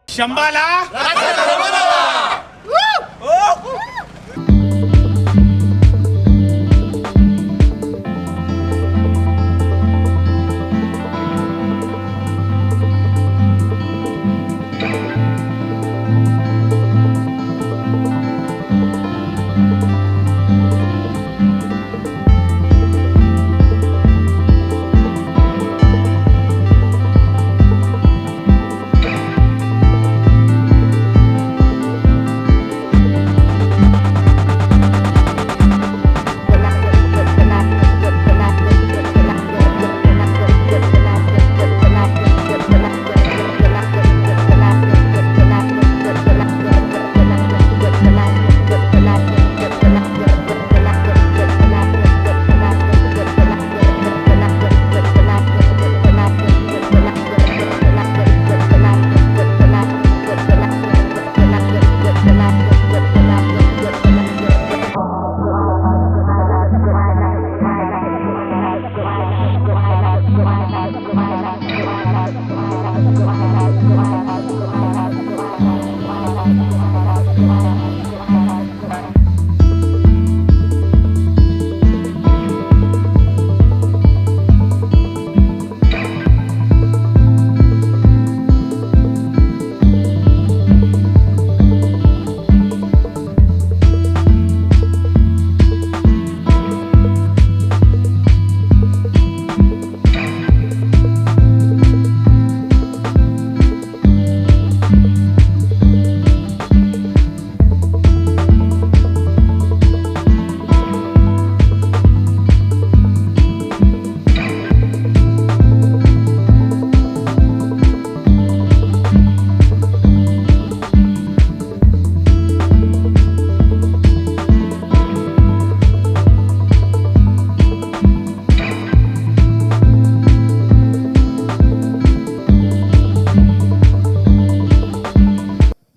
Shambhala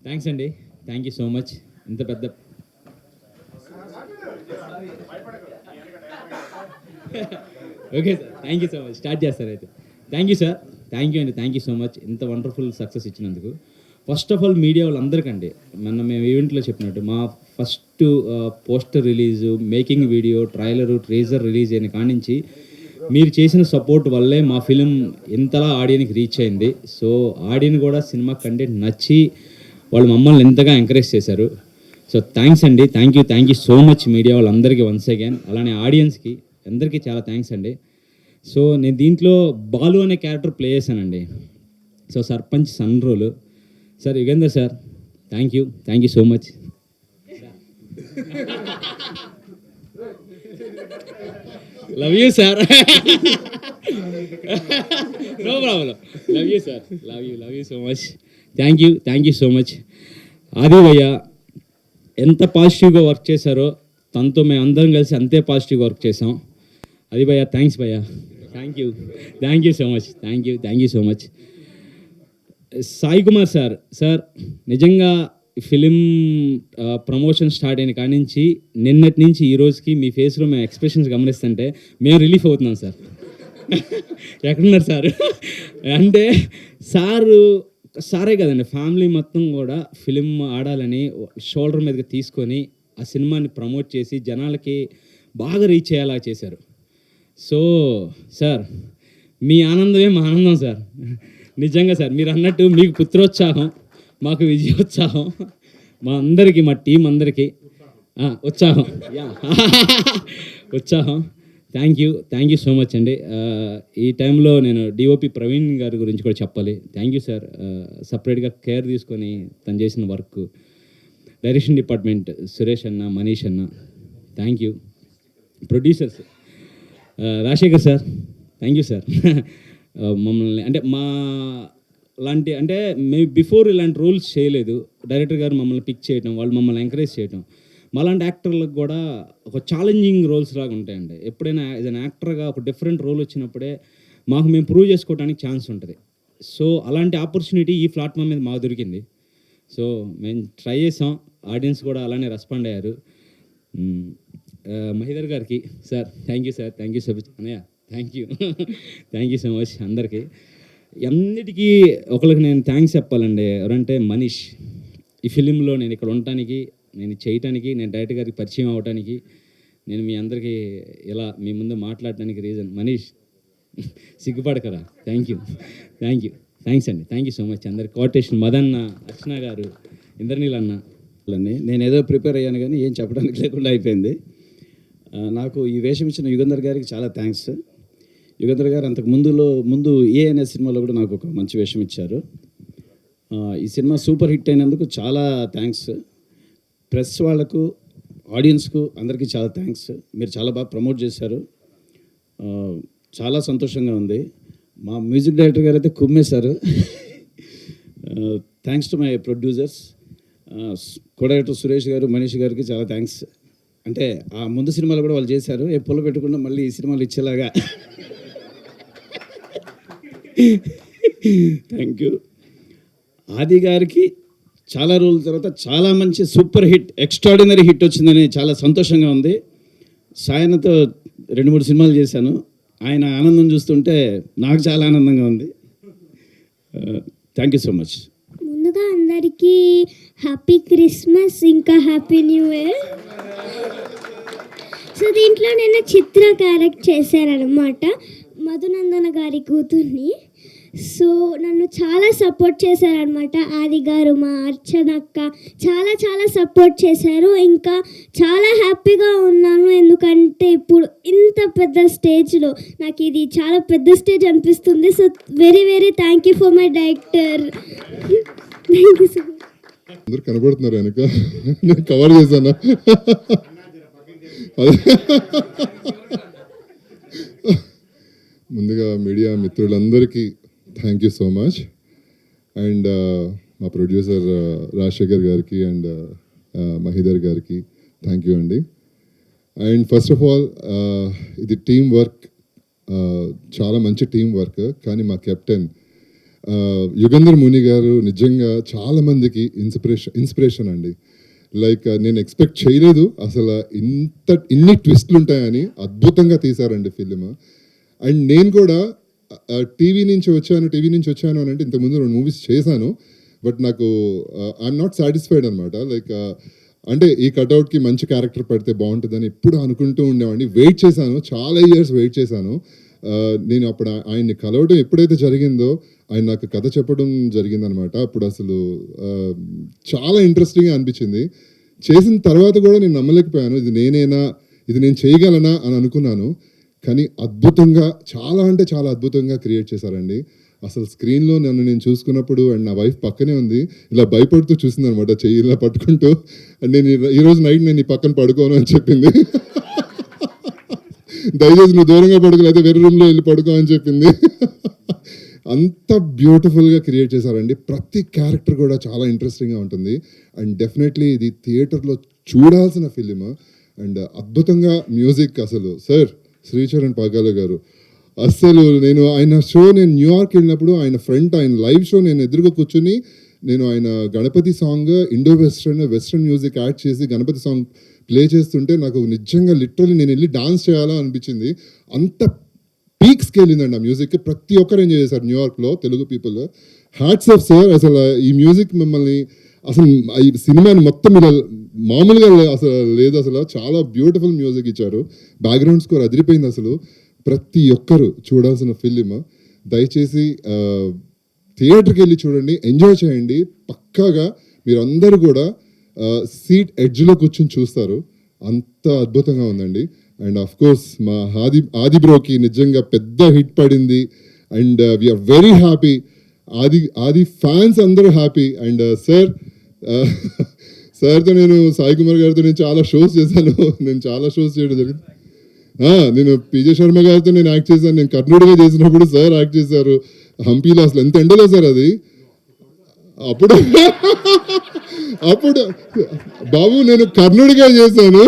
thanks అండి, thank you so much. ఇంత పెద్ద okay sir, thank you so much. Start చేస్తారు అయితే. Thank you sir, thank you అండి, థ్యాంక్ యూ సో మచ్ ఇంత వండర్ఫుల్ సక్సెస్ ఇచ్చినందుకు. ఫస్ట్ ఆఫ్ ఆల్ మీడియా వాళ్ళందరికండి, మేము ఈవెంట్లో చెప్పినట్టు మా first poster release, making video, trailer, treasure release అయిన కాడి నుంచి మీరు చేసిన సపోర్ట్ వల్లే మా ఫిలిం ఇంతలా ఆడియన్కి రీచ్ అయింది. సో ఆడియన్ కూడా సినిమా కంటెంట్ నచ్చి వాళ్ళు మమ్మల్ని ఎంతగా ఎంకరేజ్ చేశారు. సో థ్యాంక్స్ అండి, thank you so much media వాళ్ళందరికీ వన్స్ అగైన్. అలానే ఆడియన్స్కి అందరికీ చాలా థ్యాంక్స్ అండి. సో నేను దీంట్లో బాలు అనే క్యారెక్టర్ ప్లే చేశానండి. So sarpanch son role. Sir Yugender sir, thank you so much. Love you sir. No problem. Love you sir, love you so much. Thank you so much. Aadi భయ్య ఎంత పాజిటివ్గా వర్క్ చేశారో తనతో మేము అందరం కలిసి అంతే పాజిటివ్గా వర్క్ చేసాం. అది భయ్య, థ్యాంక్స్ భయ్య, thank you so much. Thank you so much. Sai Kumar sir నిజంగా ఫిలిం ప్రమోషన్ స్టార్ట్ అయిన కాడి నుంచి నిన్నటి నుంచి ఈ రోజుకి మీ ఫేస్లో మేము ఎక్స్ప్రెషన్స్ గమనిస్తుంటే మేము రిలీఫ్ అవుతున్నాం సార్. ఎక్కడున్నారు సార్ అంటే సారే కదండి, ఫ్యామిలీ మొత్తం కూడా ఫిలిం ఆడాలని షోల్డర్ మీదకి తీసుకొని ఆ సినిమాని ప్రమోట్ చేసి జనాలకి బాగా రీచ్ అయ్యేలా చేశారు. సో సార్ మీ ఆనందమే మా ఆనందం సార్. నిజంగా సార్ మీరు అన్నట్టు మీకు పుత్రోత్సాహం, మాకు విజయోత్సాహం, మా అందరికీ, మా టీం అందరికీ ఉత్సాహం. థ్యాంక్ యూ సో మచ్ అండి. ఈ టైంలో నేను డిఓపి ప్రవీణ్ గారి గురించి కూడా చెప్పాలి. థ్యాంక్ యూ సార్, సపరేట్గా కేర్ తీసుకొని తను చేసిన వర్క్. డైరెక్షన్ డిపార్ట్మెంట్ సురేష్ అన్న, మనీష్ అన్న, thank you. Producers Rajasekhar sir, thank you sir. మమ్మల్ని అంటే మా లాంటి అంటే మేము బిఫోర్ ఇలాంటి రోల్స్ చేయలేదు. డైరెక్టర్ గారు మమ్మల్ని పిక్ చేయడం, వాళ్ళు మమ్మల్ని ఎంకరేజ్ చేయడం, మాలాంటి యాక్టర్లకు కూడా ఒక ఛాలెంజింగ్ రోల్స్ లాగా ఉంటాయండి. ఎప్పుడైనా యాజ్ అన్ యాక్టర్గా ఒక డిఫరెంట్ రోల్ వచ్చినప్పుడే మాకు మేము ప్రూవ్ చేసుకోవడానికి ఛాన్స్ ఉంటుంది. సో అలాంటి ఆపర్చునిటీ ఈ ప్లాట్ఫామ్ మీద మాకు దొరికింది. సో మేము ట్రై చేసాం, ఆడియన్స్ కూడా అలానే రెస్పాండ్ అయ్యారు. మహిదర్ గారికి sir thank you so much. అన్నయ్య థ్యాంక్ యూ సో మచ్ అందరికీ. అన్నిటికీ ఒకరికి నేను థ్యాంక్స్ చెప్పాలండి. ఎవరంటే మనీష్. ఈ ఫిలింలో నేను ఇక్కడ ఉండటానికి, నేను చేయటానికి, నేను డైరెక్టర్ గారికి పరిచయం అవ్వటానికి, నేను మీ అందరికీ ఇలా మీ ముందు మాట్లాడటానికి రీజన్ మనీష్. సిగ్గుపడకరా. థ్యాంక్ యూ థ్యాంక్స్ అండి. థ్యాంక్ యూ సో మచ్ అందరికి. కోటేషన్ మదన్న, అర్చన గారు, ఇంద్రనీల్ అన్న. నేను ఏదో ప్రిపేర్ అయ్యాను కానీ ఏం చెప్పడానికి లేకుండా అయిపోయింది. నాకు ఈ వేషం ఇచ్చిన యుగంధర్ గారికి చాలా థ్యాంక్స్. యుగంధర్ గారు అంతకు ముందు ఏ అనే సినిమాలో కూడా నాకు ఒక మంచి వేషం ఇచ్చారు. ఈ సినిమా సూపర్ హిట్ అయినందుకు చాలా థ్యాంక్స్. ప్రెస్ వాళ్ళకు, ఆడియన్స్కు అందరికీ చాలా థ్యాంక్స్. మీరు చాలా బాగా ప్రమోట్ చేశారు. చాలా సంతోషంగా ఉంది. మా మ్యూజిక్ డైరెక్టర్ గారు అయితే కుమ్మేశారు. Thanks to my producers, co director Suresh garu, Manish గారికి చాలా థ్యాంక్స్. అంటే ఆ ముందు సినిమాలు కూడా వాళ్ళు చేశారు. ఏ పొల పెట్టకుండా మళ్ళీ ఈ సినిమాలు ఇచ్చేలాగా థ్యాంక్ యూ. ఆది గారికి చాలా రోజుల తర్వాత చాలా మంచి సూపర్ హిట్, ఎక్స్ట్రాడినరీ హిట్ వచ్చిందని చాలా సంతోషంగా ఉంది. సాయనతో 2-3 సినిమాలు చేశాను. ఆయన ఆనందం చూస్తుంటే నాకు చాలా ఆనందంగా ఉంది. Thank you so much. ముందుగా అందరికీ హ్యాపీ క్రిస్మస్, ఇంకా హ్యాపీ న్యూ ఇయర్. సో దీంట్లో నేను చిత్ర క్యారెక్ట్ చేశానన్నమాట, మధునందన గారి కూతుర్ని. సో నన్ను చాలా సపోర్ట్ చేశారనమాట. ఆది గారు, మా అర్చన అక్క చాలా చాలా సపోర్ట్ చేశారు. ఇంకా చాలా హ్యాపీగా ఉన్నాను, ఎందుకంటే ఇప్పుడు ఇంత పెద్ద స్టేజ్లో నాకు ఇది చాలా పెద్ద స్టేజ్ అనిపిస్తుంది. So very thank you for my director. Thank you so much. అందరు కనబడుతున్నారు వెనక, నేను కవర్ చేశాను. ముందుగా మీడియా మిత్రులందరికీ thank you so much. And మా ప్రొడ్యూసర్ రాజశేఖర్ గారికి అండ్ మహిదర్ గారికి థ్యాంక్ యూ అండి. అండ్ ఫస్ట్ ఆఫ్ ఆల్ ఇది టీం వర్క్, చాలా మంచి టీం వర్క్. కానీ మా కెప్టెన్ యుగంధర్ ముని గారు నిజంగా చాలామందికి ఇన్స్పిరేషన్ అండి. లైక్ నేను ఎక్స్పెక్ట్ చేయలేదు అసలు ఇన్ని ట్విస్ట్లు ఉంటాయని. అద్భుతంగా తీశారండి ఫిలిం. అండ్ నేను కూడా టీవీ నుంచి వచ్చాను అని అంటే ఇంతకుముందు 2 మూవీస్ చేశాను. బట్ నాకు ఐఎమ్ నాట్ సాటిస్ఫైడ్ అనమాట. లైక్ అంటే ఈ కట్అవుట్కి మంచి క్యారెక్టర్ పడితే బాగుంటుందని ఎప్పుడు అనుకుంటూ ఉండేవాడిని. వెయిట్ చేశాను, చాలా ఇయర్స్ వెయిట్ చేశాను. నేను అప్పుడు ఆయన్ని కలవడం ఎప్పుడైతే జరిగిందో, ఆయన నాకు కథ చెప్పడం జరిగిందనమాట. అప్పుడు అసలు చాలా ఇంట్రెస్టింగ్గా అనిపించింది. చేసిన తర్వాత కూడా నేను నమ్మలేకపోయాను, ఇది నేనేనా, ఇది నేను చేయగలనా అని అనుకున్నాను. కానీ అద్భుతంగా, చాలా అంటే చాలా అద్భుతంగా క్రియేట్ చేశారండి. అసలు స్క్రీన్లో నన్ను నేను చూసుకున్నప్పుడు, అండ్ నా వైఫ్ పక్కనే ఉంది, ఇలా భయపడుతూ చూసింది అనమాట, చెయ్యి ఇలా పట్టుకుంటూ. అండ్ నేను ఈరోజు నైట్ నేను ఈ పక్కన పడుకోను అని చెప్పింది. దయచేసి నువ్వు దూరంగా పడుకోలేకపోతే వేరే రూమ్లో వెళ్ళి పడుకో అని చెప్పింది. అంత బ్యూటిఫుల్గా క్రియేట్ చేశారండి. ప్రతి క్యారెక్టర్ కూడా చాలా ఇంట్రెస్టింగ్గా ఉంటుంది. అండ్ డెఫినెట్లీ ఇది థియేటర్లో చూడాల్సిన ఫిలిం. అండ్ అద్భుతంగా మ్యూజిక్ అసలు సార్ శ్రీచరణ్ పాగాల గారు అస్సలు ఆయన షో నేను న్యూయార్క్ వెళ్ళినప్పుడు ఆయన లైవ్ షో నేను ఎదురుగా కూర్చుని నేను ఆయన Ganapati song Indo western music add చేసి గణపతి సాంగ్ ప్లే చేస్తుంటే నాకు నిజంగా లిటరల్లీ నేను వెళ్ళి డాన్స్ చేయాలా అనిపించింది. అంత పీక్స్కి వెళ్ళిందండి ఆ మ్యూజిక్. ప్రతి ఒక్కరు ఎంజాయ్ చేశారు న్యూయార్క్లో Telugu people. Hats off sir. అసలు ఈ మ్యూజిక్ మిమ్మల్ని అసలు ఈ సినిమాని మొత్తం ఇలా మామూలుగా అసలు లేదు, అసలు చాలా బ్యూటిఫుల్ మ్యూజిక్ ఇచ్చారు. బ్యాక్గ్రౌండ్ స్కోర్ అదిరిపోయింది. అసలు ప్రతి ఒక్కరు చూడాల్సిన ఫిలిం. దయచేసి థియేటర్కి వెళ్ళి చూడండి, ఎంజాయ్ చేయండి. పక్కాగా మీరందరూ కూడా సీట్ ఎడ్జ్లో కూర్చొని చూస్తారు. అంత అద్భుతంగా ఉందండి. అండ్ ఆఫ్ కోర్స్ మా ఆది బ్రోకి నిజంగా పెద్ద హిట్ పడింది. And we are very happy. Aadi fans అందరూ హ్యాపీ. అండ్ సార్తో నేను సాయి కుమార్ గారితో నేను చాలా షోస్ చేశాను. చాలా షోస్ చేయడం జరిగింది. నేను పిజే శర్మ గారితో నేను యాక్ట్ చేశాను. నేను కర్ణుడిగా చేసినప్పుడు సార్ యాక్ట్ చేశారు హంపీలో. అసలు ఎంత ఎండలో సార్ అది. అప్పుడు బాబు నేను కర్ణుడిగా చేశాను.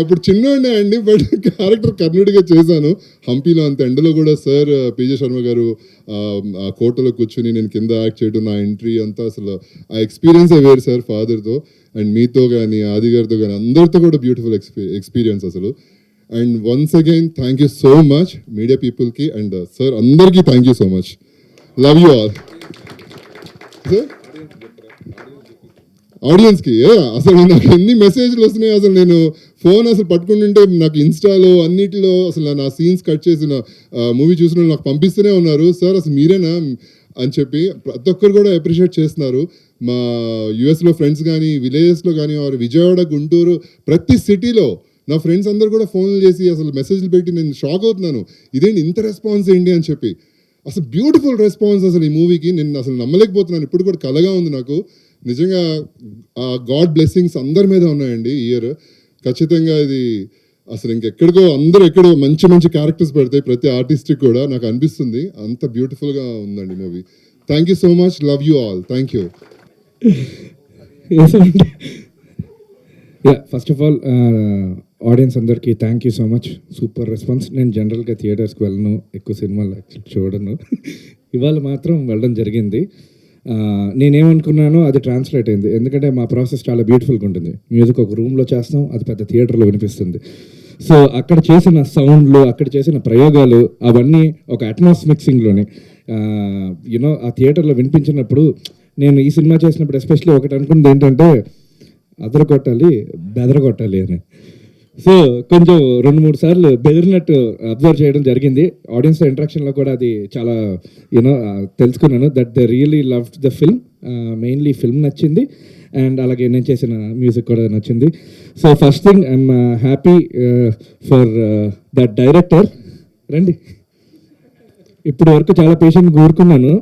అప్పుడు చిన్నోడే అండి, బట్ క్యారెక్టర్ కర్ణుడిగా చేశాను హంపీలో. అంత ఎండలో కూడా సార్ పిజే శర్మ గారు ఆ కోటలో కూర్చుని నేను కింద యాక్ట్ చేయడం, నా ఎంట్రీ అంతా అసలు ఆ ఎక్స్పీరియన్సే వేరు సార్ ఫాదర్తో. అండ్ మీతో కానీ ఆది గారితో కానీ అందరితో కూడా బ్యూటిఫుల్ ఎక్స్పీరియన్స్ అసలు. And once again thank you so much media పీపుల్కి అండ్ సార్ అందరికీ thank you so much. Love you all. ఆడియన్స్కి అసలు నాకు ఎన్ని మెసేజ్లు వస్తున్నాయి, అసలు నేను ఫోన్ అసలు పట్టుకుంటుంటే నాకు ఇన్స్టాలో అన్నిటిలో అసలు నా సీన్స్ కట్ చేసిన మూవీ చూసిన నాకు పంపిస్తూనే ఉన్నారు. సార్ అసలు మీరేనా అని చెప్పి ప్రతి ఒక్కరు కూడా అప్రిషియేట్ చేస్తున్నారు. మా యూఎస్లో ఫ్రెండ్స్ కానీ, విలేజెస్లో కానీ, విజయవాడ, గుంటూరు, ప్రతి సిటీలో నా ఫ్రెండ్స్ అందరు కూడా ఫోన్లు చేసి అసలు మెసేజ్లు పెట్టి నేను షాక్ అవుతున్నాను, ఇదేంటి ఇంత రెస్పాన్స్ ఏంటి అని చెప్పి. అసలు బ్యూటిఫుల్ రెస్పాన్స్ అసలు ఈ మూవీకి నేను అసలు నమ్మలేకపోతున్నాను. ఇప్పుడు కూడా కలగా ఉంది నాకు. నిజంగా గాడ్ బ్లెస్సింగ్స్ అందరి మీద ఉన్నాయండి ఈ ఇయర్. ఖచ్చితంగా ఇది అసలు ఇంకెక్కడికో అందరూ ఎక్కడో మంచి మంచి క్యారెక్టర్స్ పెడతాయి ప్రతి ఆర్టిస్ట్కి కూడా నాకు అనిపిస్తుంది. అంత బ్యూటిఫుల్గా ఉందండి movie. Thank you so much. Love you all. Thank you. First of all audience అందరికీ thank you so much. Super response. నేను జనరల్గా థియేటర్స్కి వెళ్ళను, ఎక్కువ సినిమాలు చూడను. ఇవాళ మాత్రం వెళ్ళడం జరిగింది. నేనేమనుకున్నానో అది ట్రాన్స్లేట్ అయింది. ఎందుకంటే మా ప్రాసెస్ చాలా బ్యూటిఫుల్గా ఉంటుంది. మ్యూజిక్ ఒక రూమ్లో చేస్తాం, అది పెద్ద థియేటర్లో వినిపిస్తుంది. సో అక్కడ చేసిన సౌండ్లు, అక్కడ చేసిన ప్రయోగాలు అవన్నీ ఒక అట్మాస్ మిక్సింగ్లోని యూనో ఆ థియేటర్లో వినిపించినప్పుడు నేను ఈ సినిమా చేసినప్పుడు ఎస్పెషల్లీ ఒకటి అనుకున్నది ఏంటంటే అదరగొట్టాలి, బెదరగొట్టాలి అని. సో కొంచెం 2-3 సార్లు బెదిరినట్టు అబ్జర్వ్ చేయడం జరిగింది. ఆడియన్స్ ఇంటరాక్షన్లో కూడా అది చాలా యూనో తెలుసుకున్నాను that they really love the film. Mainly film నచ్చింది అండ్ అలాగే నేను చేసిన మ్యూజిక్ కూడా నచ్చింది. So first thing I'm happy for that director. రండి, ఇప్పుడు వరకు చాలా పేషెంట్ కూరుకున్నాను.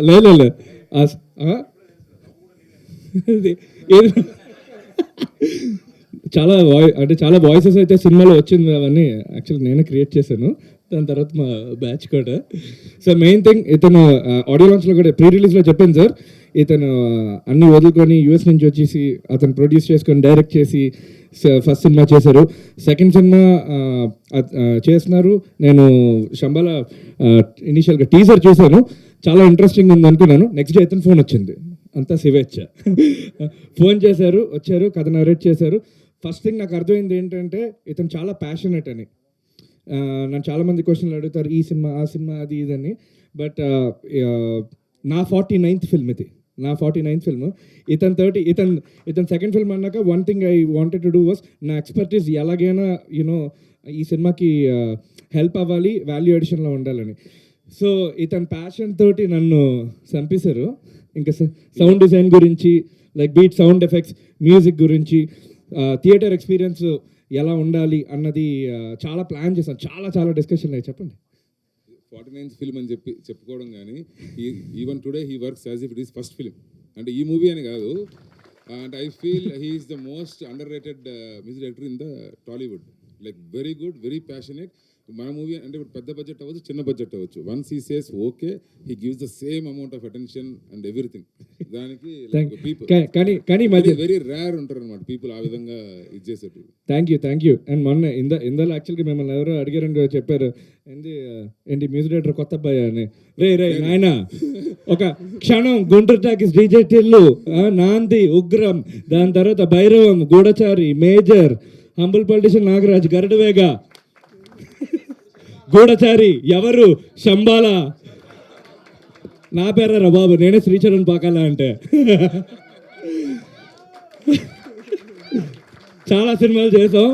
లేదు చాలా వాయిసెస్ అయితే సినిమాలో వచ్చింది. అవన్నీ యాక్చువల్లీ నేనే క్రియేట్ చేశాను, దాని తర్వాత మా బ్యాచ్ కూడా. సో మెయిన్ థింగ్ ఇతను ఆడియో లాంచ్లో కూడా ప్రీ రిలీజ్లో చెప్పాను సార్, ఇతను అన్ని వదులుకొని యూఎస్ నుంచి వచ్చేసి అతను ప్రొడ్యూస్ చేసుకొని డైరెక్ట్ చేసి ఫస్ట్ సినిమా చేశారు. సెకండ్ సినిమా చేస్తున్నారు. నేను శంబాల ఇనీషియల్గా టీజర్ చూశాను, చాలా ఇంట్రెస్టింగ్ ఉంది అనుకున్నాను. నెక్స్ట్ డే ఇతను ఫోన్ వచ్చింది, అంతా శివేచ్ఛ. ఫోన్ చేశారు, వచ్చారు, కథ నరేట్ చేశారు. ఫస్ట్ థింగ్ నాకు అర్థమైంది ఏంటంటే ఇతను చాలా ప్యాషనేట్ అని. నన్ను చాలామంది క్వశ్చన్లు అడుగుతారు, ఈ సినిమా ఆ సినిమా అది ఇదని. బట్ నా 49th ఫిల్మ్ ఇది, నా 49th ఫిల్మ్. ఇతను సెకండ్ ఫిల్మ్ అన్నాక one thing I wanted to do was నా ఎక్స్పర్టీస్ ఎలాగైనా యూనో ఈ సినిమాకి హెల్ప్ అవ్వాలి, వాల్యూ ఎడిషన్లో ఉండాలని. సో ఇతని ప్యాషన్ తోటి నన్ను చంపేశారు. ఇంకా సౌండ్ డిజైన్ గురించి, like beat sound effects, music గురించి, థియేటర్ ఎక్స్పీరియన్స్ ఎలా ఉండాలి అన్నది చాలా ప్లాన్ చేశాను. చాలా డిస్కషన్లు అయ్యి. చెప్పండి. 49th ఫిల్మ్ అని చెప్పుకోవడం కానీ even today he works as if it is first film. అంటే ఈ మూవీ అని కాదు, and I feel he is the most under rated music director in the Tollywood. Like very good, very passionate. మన movie అంటే ఇప్పుడు పెద్ద బడ్జెట్ అవ్వచ్చు, చిన్న బడ్జెట్ అవ్వచ్చు, once he says okay, he gives the same amount of attention and everything. దానికి people కానీ very rare ఉంటారు అనమాట పీపుల్ ఆ విధంగా ఇది చేసేట్టు. Thank you. అండ్ మొన్న ఇందులో యాక్చువల్గా మిమ్మల్ని ఎవరో అడిగారని చెప్పారు, ఏంటి మ్యూజిక్ డైరెక్టర్ కొత్త అబ్బాయి అని. రే నాయన, ఒక క్షణం గుంటూరు టాకీస్ డీజే టిల్లు, నాంది, ఉగ్రం, దాని తర్వాత Bhairavam, Goodachari, major, humble politician Nagaraj, Garudavega, Goodachari Evaru, Shambhala. నా పేరా బాబు, నేనే శ్రీచరణ్ పాకాల అంటే. చాలా సినిమాలు చేసాం,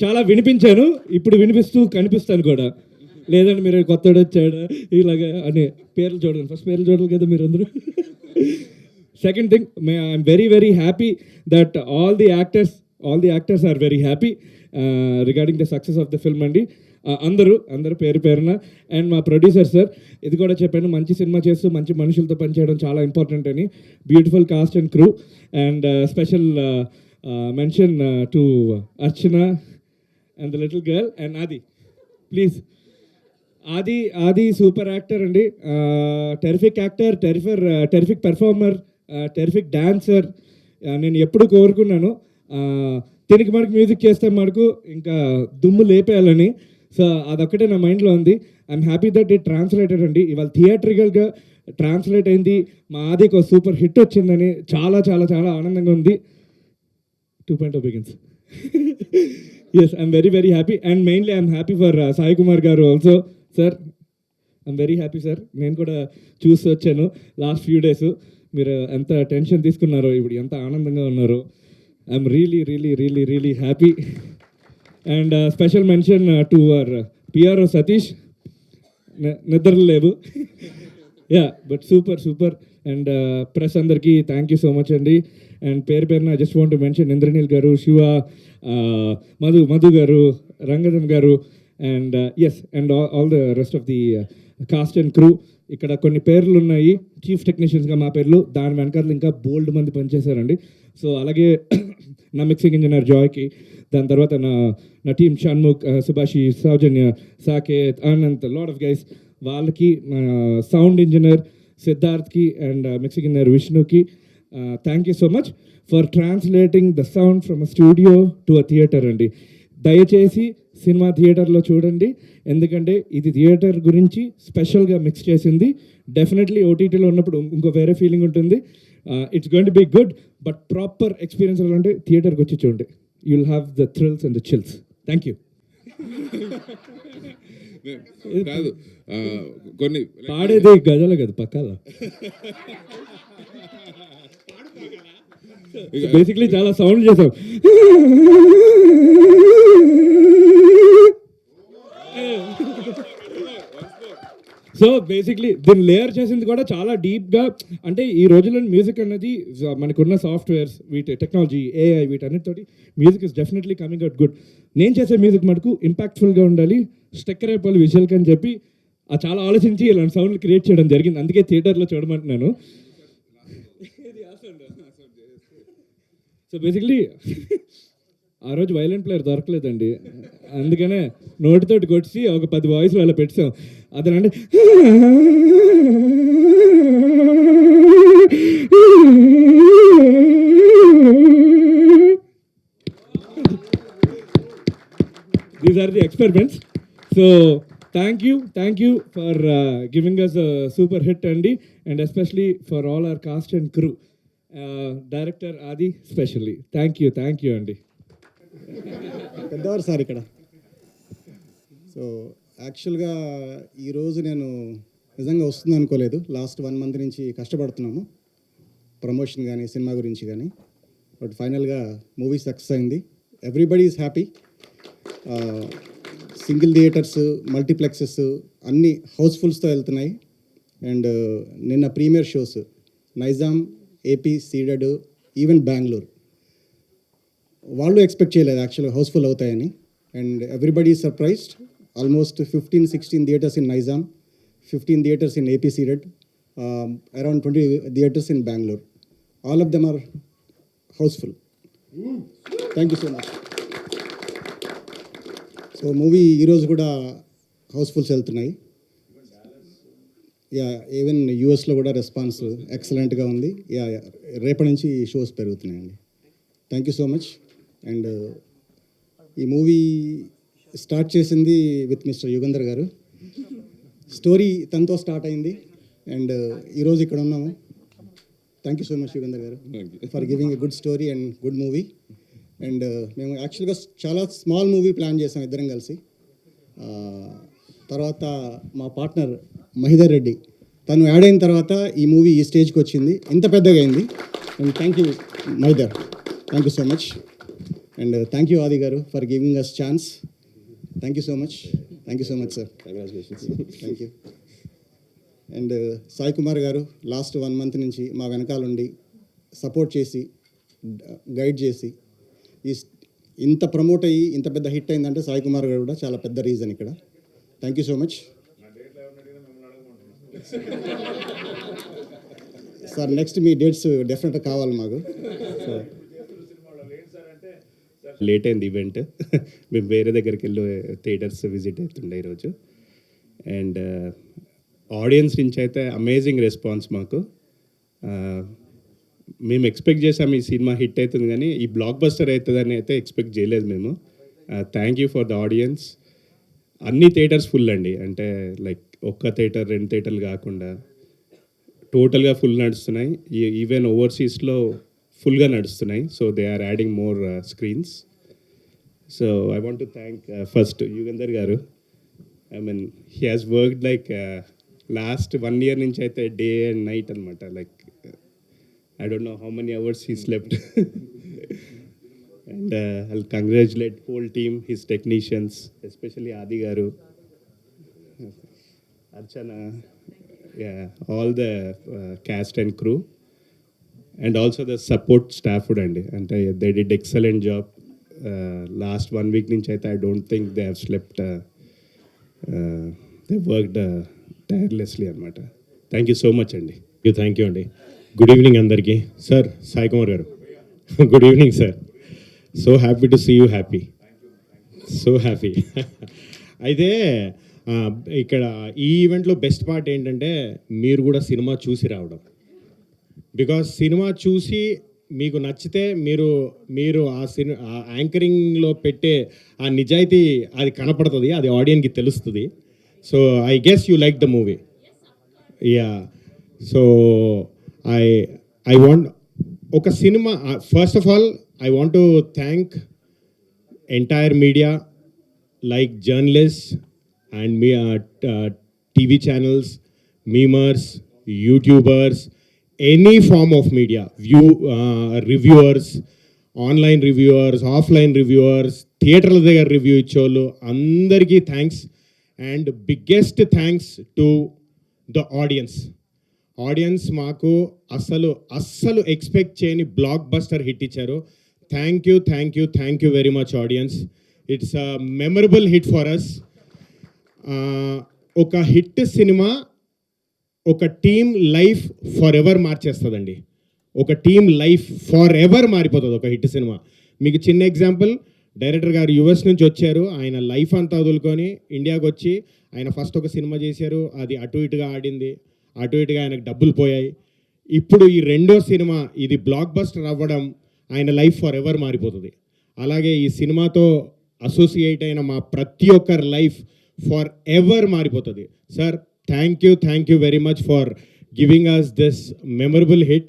చాలా వినిపించాను, ఇప్పుడు వినిపిస్తూ కనిపిస్తాను కూడా. లేదంటే మీరు కొత్తడు వచ్చాడు ఇలాగా అని పేర్లు చూడండి. ఫస్ట్ పేర్లు చూడాలి కదా మీరు అందరూ. Second thing, I am very happy that all the actors are very happy regarding the success of the film అండి. అందరూ పేరున. అండ్ మా ప్రొడ్యూసర్ సార్, ఇది కూడా చెప్పాను, మంచి సినిమా చేస్తూ మంచి మనుషులతో పనిచేయడం చాలా ఇంపార్టెంట్ అని. Beautiful cost and crew. And special mention to Archana and the little girl and ఆది. ప్లీజ్, ఆది సూపర్ యాక్టర్ అండి. Terrific actor, terrific performer, terrific dancer. నేను ఎప్పుడు కోరుకున్నాను దీనికి మనకు మ్యూజిక్ చేస్తే మనకు ఇంకా దుమ్ము లేపేయాలని. సో అదొక్కటే నా మైండ్లో ఉంది. I'm happy that it translated అండి. ఇవాళ థియేట్రికల్గా ట్రాన్స్లేట్ అయింది, మా ఆదికి ఒక సూపర్ హిట్ వచ్చిందని చాలా చాలా చాలా ఆనందంగా ఉంది. 2.0 begins. Yes, I'm very, very happy. And mainly I'm happy for Sai Kumar garu also. Sir, I'm very happy, sir. నేను కూడా చూసి వచ్చాను లాస్ట్ ఫ్యూ డేస్. మీరు ఎంత టెన్షన్ తీసుకున్నారో, ఇప్పుడు ఎంత ఆనందంగా ఉన్నారో. I am really really really really happy. And special mention to our PRO Satish. నిద్ర లేవు. Yeah, but super super. And press అందరికీ థ్యాంక్ యూ సో మచ్ అండి. అండ్ పేరు పేరున just want to mention Indraneel garu, Shiva, Madhu garu, Rangajan garu, and S, and all the rest of the cast and crew. ఇక్కడ కొన్ని పేర్లు ఉన్నాయి చీఫ్ టెక్నీషియన్స్గా, మా పేర్లు. దాని వెనకాల ఇంకా బోల్డ్ మంది పనిచేశారండి. సో అలాగే నా మిక్సింగ్ ఇంజనీర్ జాయ్కి, దాని తర్వాత నా team Shanmukh, Subhashi, Sowjanya, Saketh, Anant, lot of guys, వాళ్ళకి, సౌండ్ ఇంజనీర్ సిద్ధార్థ్కి, అండ్ మిక్సింగ్ ఇంజనీర్ విష్ణుకి thank you so much for translating the sound from a studio to a theatre అండి. దయచేసి సినిమా థియేటర్లో చూడండి, ఎందుకంటే ఇది థియేటర్ గురించి స్పెషల్గా మిక్స్ చేసింది. డెఫినెట్లీ ఓటీటీలో ఉన్నప్పుడు ఇంకో వేరే ఫీలింగ్ ఉంటుంది. It's going to be good, but proper experience అంటే థియేటర్కి వచ్చి చూడండి. You will have the thrills and the chills. Thank you. కాదు, కొన్ని పాడేది గజల కదా పక్కల. బేసిక్లీ చాలా సౌండ్ చేసాం. సో బేసిక్లీ దీన్ని లేయర్ చేసింది కూడా చాలా డీప్గా. అంటే ఈ రోజుల్లో మ్యూజిక్ అనేది మనకున్న సాఫ్ట్వేర్స్, వీటి టెక్నాలజీ, ఏఐ, వీటన్నిటితోటి music is definitely coming out good. నేను చేసే మ్యూజిక్ మటుకు ఇంపాక్ట్ఫుల్గా ఉండాలి, స్టెక్కర్ అయిపోవాలి విజువల్కి అని చెప్పి చాలా ఆలోచించి ఇలాంటి సౌండ్లు క్రియేట్ చేయడం జరిగింది. అందుకే థియేటర్లో చూడమంటున్నాను. సో బేసిక్లీ ఆ రోజు వైలెంట్ ప్లేయర్ దొరకలేదండి, అందుకనే నోటితోటి కొట్టి ఒక 10 వాయిస్లు అలా పెట్టాం. అదేనండి these are the experiments. So thank you for giving us a super hit అండి. And especially for all our cast and crew, director Aadi specially thank you అండి. పెద్దవారు సార్ ఇక్కడ. సో యాక్చువల్గా ఈరోజు నేను నిజంగా వస్తుంది అనుకోలేదు. లాస్ట్ 1 month నుంచి కష్టపడుతున్నాము ప్రమోషన్ కానీ సినిమా గురించి కానీ. బట్ ఫైనల్గా మూవీ సక్సెస్ అయింది. Everybody is happy. Single theatres, multiplexes అన్నీ హౌస్ఫుల్స్తో వెళ్తున్నాయి. అండ్ నిన్న premiere shows Nizam, AP, Ceded, even Bengaluru, వాళ్ళు ఎక్స్పెక్ట్ చేయలేదు యాక్చువల్గా హౌస్ఫుల్ అవుతాయని. And everybody is surprised. Almost 15-16 theatres in Nizam, 15 theatres in AP Ceded, around 20 theatres in Bengaluru. All of them are house full. Thank you so much. So movie ఈరోజు కూడా housefuls వెళ్తున్నాయి. Yeah, even యూఎస్లో కూడా response ఎక్సలెంట్గా ఉంది. యా, రేపటి నుంచి షోస్ పెరుగుతున్నాయండి. Thank you so much. And ఈ మూవీ స్టార్ట్ చేసింది with mister Yugandhar garu. Story తనతో స్టార్ట్ అయింది. అండ్ ఈరోజు ఇక్కడ ఉన్నాము. Thank you so much Yugandhar garu for giving a good story and good movie. And మేము యాక్చువల్గా చాలా స్మాల్ మూవీ ప్లాన్ చేసాం ఇద్దరం కలిసి. తర్వాత మా పార్ట్నర్ మహిదర్ రెడ్డి తను యాడ్ అయిన తర్వాత ఈ మూవీ ఈ స్టేజ్కి వచ్చింది, ఇంత పెద్దగా అయింది. And thank you Mahidhar, thank you so much. And thank you Aadi garu for giving us chance. Thank you so much sir. Congratulations. Thank you. And Sai Kumar garu last 1 month నుంచి మా వెనకాలండి సపోర్ట్ చేసి గైడ్ చేసి ఇంత ప్రమోట్ అయ్యి ఇంత పెద్ద హిట్ అయిందంటే సాయి కుమార్ గారు కూడా చాలా పెద్ద రీజన్ ఇక్కడ. Thank you so much sir. Next me dates డెఫినెట్గా కావాలి మాకు. సో లేట్ అయింది ఈవెంట్. మేము వేరే దగ్గరికి వెళ్ళి థియేటర్స్ విజిట్ అవుతుండే ఈరోజు. అండ్ ఆడియన్స్ నుంచి అయితే అమేజింగ్ రెస్పాన్స్ మాకు. మేము ఎక్స్పెక్ట్ చేసాం ఈ సినిమా హిట్ అవుతుంది, కానీ ఈ బ్లాక్ బస్టర్ అవుతుందని అయితే ఎక్స్పెక్ట్ చేయలేదు మేము. Thank you for the audience. అన్ని థియేటర్స్ ఫుల్ అండి, అంటే లైక్ ఒక్క థియేటర్ 2 థియేటర్లు కాకుండా టోటల్గా ఫుల్ నడుస్తున్నాయి. ఈవెన్ ఓవర్సీస్లో ఫుల్గా నడుస్తున్నాయి. So they are adding more screens. So I want to thank first Yugandhar garu. I mean he has worked like last 1 year నుంచి అయితే డే అండ్ నైట్ అనమాట. Like I don't know how many hours he slept. And I'll congratulate whole team, his technicians, especially Adi Garu, Archana, yeah, all the cast and crew, and also the support staff. And they did excellent job. Last 1 week nunchi aithe I don't think they have slept. They worked tirelessly anamata. Thank you so much andi. Thank you అండి. Good evening అందరికీ. Sir Sai Kumar garu, good evening sir. So happy to see you, happy, so happy. అయితే ఇక్కడ ఈ ఈవెంట్లో best part ఏంటంటే మీరు కూడా cinema చూసి రావడం. బికాస్ సినిమా చూసి మీకు నచ్చితే మీరు ఆ యాంకరింగ్లో పెట్టే ఆ నిజాయితీ అది కనపడుతుంది, అది ఆడియన్స్కి తెలుస్తుంది. So I guess you like the movie. Yeah, so I want ఒక cinema, first of all I want to thank entire media like journalists and TV channels, memers, YouTubers, any form of media, reviewers, online reviewers, offline reviewers, థియేటర్ల దగ్గర review ఇచ్చేవాళ్ళు అందరికీ thanks. And biggest thanks to the audience మాకు అస్సలు expect చేయని blockbuster hit ఇచ్చారు. Thank you very much audience. It's a memorable hit for us. ఒక hit సినిమా ఒక టీమ్ లైఫ్ ఫర్ ఎవర్ మార్చేస్తుందండి. ఒక టీమ్ లైఫ్ ఫర్ ఎవర్ మారిపోతుంది ఒక హిట్ సినిమా. మీకు చిన్న ఎగ్జాంపుల్, డైరెక్టర్ గారు యుఎస్ నుంచి వచ్చారు, ఆయన లైఫ్ అంతా వదులుకొని ఇండియాకి వచ్చి ఆయన ఫస్ట్ ఒక సినిమా చేశారు, అది అటు ఇటుగా ఆడింది, అటు ఇటుగా ఆయనకు డబ్బులు పోయాయి. ఇప్పుడు ఈ రెండో సినిమా ఇది బ్లాక్ బస్టర్ అవ్వడం, ఆయన లైఫ్ ఫర్ ఎవర్ మారిపోతుంది. అలాగే ఈ సినిమాతో అసోసియేట్ అయిన మా ప్రతి ఒక్కరి లైఫ్ ఫర్ ఎవర్ మారిపోతుంది. Sir thank you very much for giving us this memorable hit.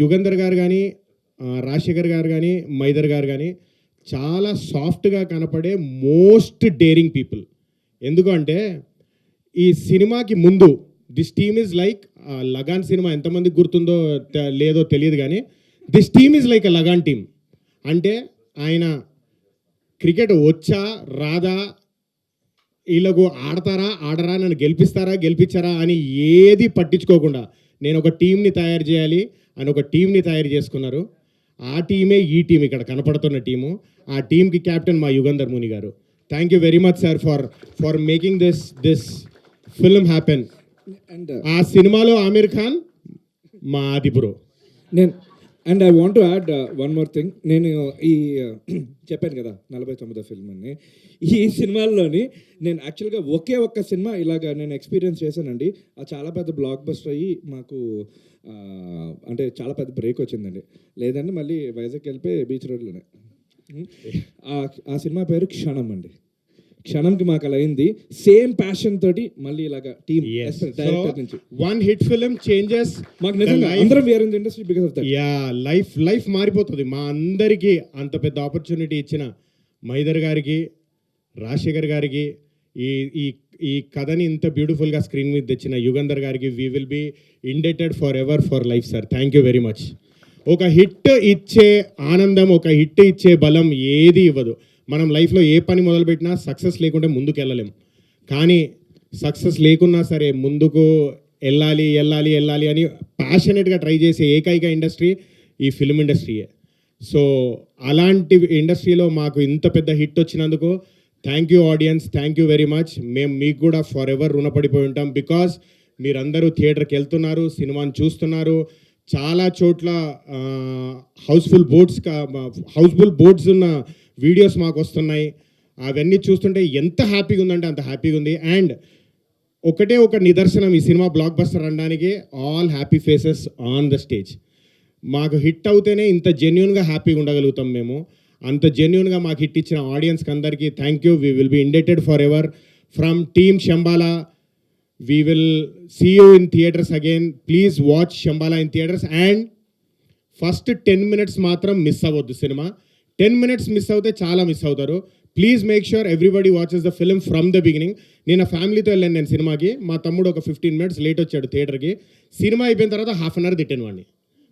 Yugandhar garu కానీ, రాజశేఖర్ గారు కానీ, మైదర్ గారు కానీ చాలా సాఫ్ట్గా కనపడే మోస్ట్ డేరింగ్ పీపుల్. ఎందుకంటే ఈ సినిమాకి ముందు this team is like Lagaan cinema ఎంతమందికి గుర్తుందో లేదో తెలియదు కానీ this team is like a Lagaan team. అంటే ఆయన క్రికెట్ వచ్చా రాదా, వీళ్ళకు ఆడరా, నన్ను గెలిపించారా అని ఏది పట్టించుకోకుండా నేను ఒక టీంని తయారు చేయాలి అని ఒక టీంని తయారు చేసుకున్నారు. ఆ టీమే ఈ టీం, ఇక్కడ కనపడుతున్న టీము. ఆ టీంకి కెప్టెన్ మా యుగంధర్ ముని గారు. Thank you very much sir for making this film happen. And ఆ సినిమాలో ఆమీర్ ఖాన్ మా ఆది bro. And I want to add one more thing. నేను ఈ చెప్పాను కదా 49వ ఫిల్మ్ అని, ఈ సినిమాల్లోని నేను యాక్చువల్గా ఒక్క సినిమా ఇలాగా నేను ఎక్స్పీరియన్స్ చేశానండి. అది చాలా పెద్ద బ్లాక్ బస్టర్ అయ్యి మాకు అంటే చాలా పెద్ద బ్రేక్ వచ్చిందండి. లేదంటే మళ్ళీ వైజాగ్ వెళ్ళిపోయి బీచ్ రోడ్లోనే. ఆ సినిమా పేరు క్షణం అండి. క్షణంకి మాకు అలా అయింది. సేమ్ ప్యాషన్ తోటి మళ్ళీ ఇలాగా టీమ్ డైరెక్టర్ నుంచి వన్ హిట్ ఫిల్మ్ చేంజెస్ మాకు నిజంగా అందరం were in the industry because of that. Yeah, life మారిపోతుంది. మా అందరికీ అంత పెద్ద ఆపర్చునిటీ ఇచ్చిన మైదర్ గారికి, రాజశేఖర్ గారికి, ఈ కథని ఇంత బ్యూటిఫుల్గా స్క్రీన్ మీద తెచ్చిన యుగంధర్ గారికి we will be indebted forever for life sir. Thank you very much. ఒక హిట్ ఇచ్చే ఆనందం, ఒక హిట్ ఇచ్చే బలం ఏది ఇవ్వదు. మనం లైఫ్లో ఏ పని మొదలుపెట్టినా సక్సెస్ లేకుంటే ముందుకు వెళ్ళలేం. కానీ సక్సెస్ లేకున్నా సరే ముందుకు వెళ్ళాలి అని ప్యాషనెట్గా ట్రై చేసే ఏకైక ఇండస్ట్రీ ఈ ఫిల్మ్ ఇండస్ట్రీయే. సో అలాంటి ఇండస్ట్రీలో మాకు ఇంత పెద్ద హిట్ వచ్చినందుకు thank you audience, thank you very much. మేము మీకు కూడా ఫర్ ఎవర్ రుణపడిపోయి ఉంటాం. బికాజ్ మీరందరూ థియేటర్కి వెళ్తున్నారు, సినిమాని చూస్తున్నారు. చాలా చోట్ల హౌస్ఫుల్ బోర్డ్స్ ఉన్న వీడియోస్ మాకు వస్తున్నాయి. అవన్నీ చూస్తుంటే ఎంత హ్యాపీగా ఉందంటే అంత హ్యాపీగా ఉంది. అండ్ ఒక నిదర్శనం ఈ సినిమా బ్లాక్ బస్టర్ అనడానికి, all happy faces on the stage. మాకు హిట్ అవుతేనే ఇంత జెన్యున్గా హ్యాపీగా ఉండగలుగుతాం మేము. అంత జెన్యున్గా మాకు హిట్ ఇచ్చిన ఆడియన్స్కి అందరికీ thank you. We will be indebted forever. From team Shambhala, We will see you in theaters again. Please watch Shambhala in theaters. And first 10 minutes మాత్రం మిస్ అవ్వద్దు సినిమా. 10 minutes మిస్ అవుతే చాలా మిస్ అవుతారు. Please make sure everybody watches the film from the beginning. నేను ఫ్యామిలీతో వెళ్ళాను నేను సినిమాకి. మా తమ్ముడు ఒక 15 minutes లేట్ వచ్చాడు థియేటర్కి. సినిమా అయిపోయిన తర్వాత హాఫ్ అన్ అవర్ తిట్టాను వాడిని,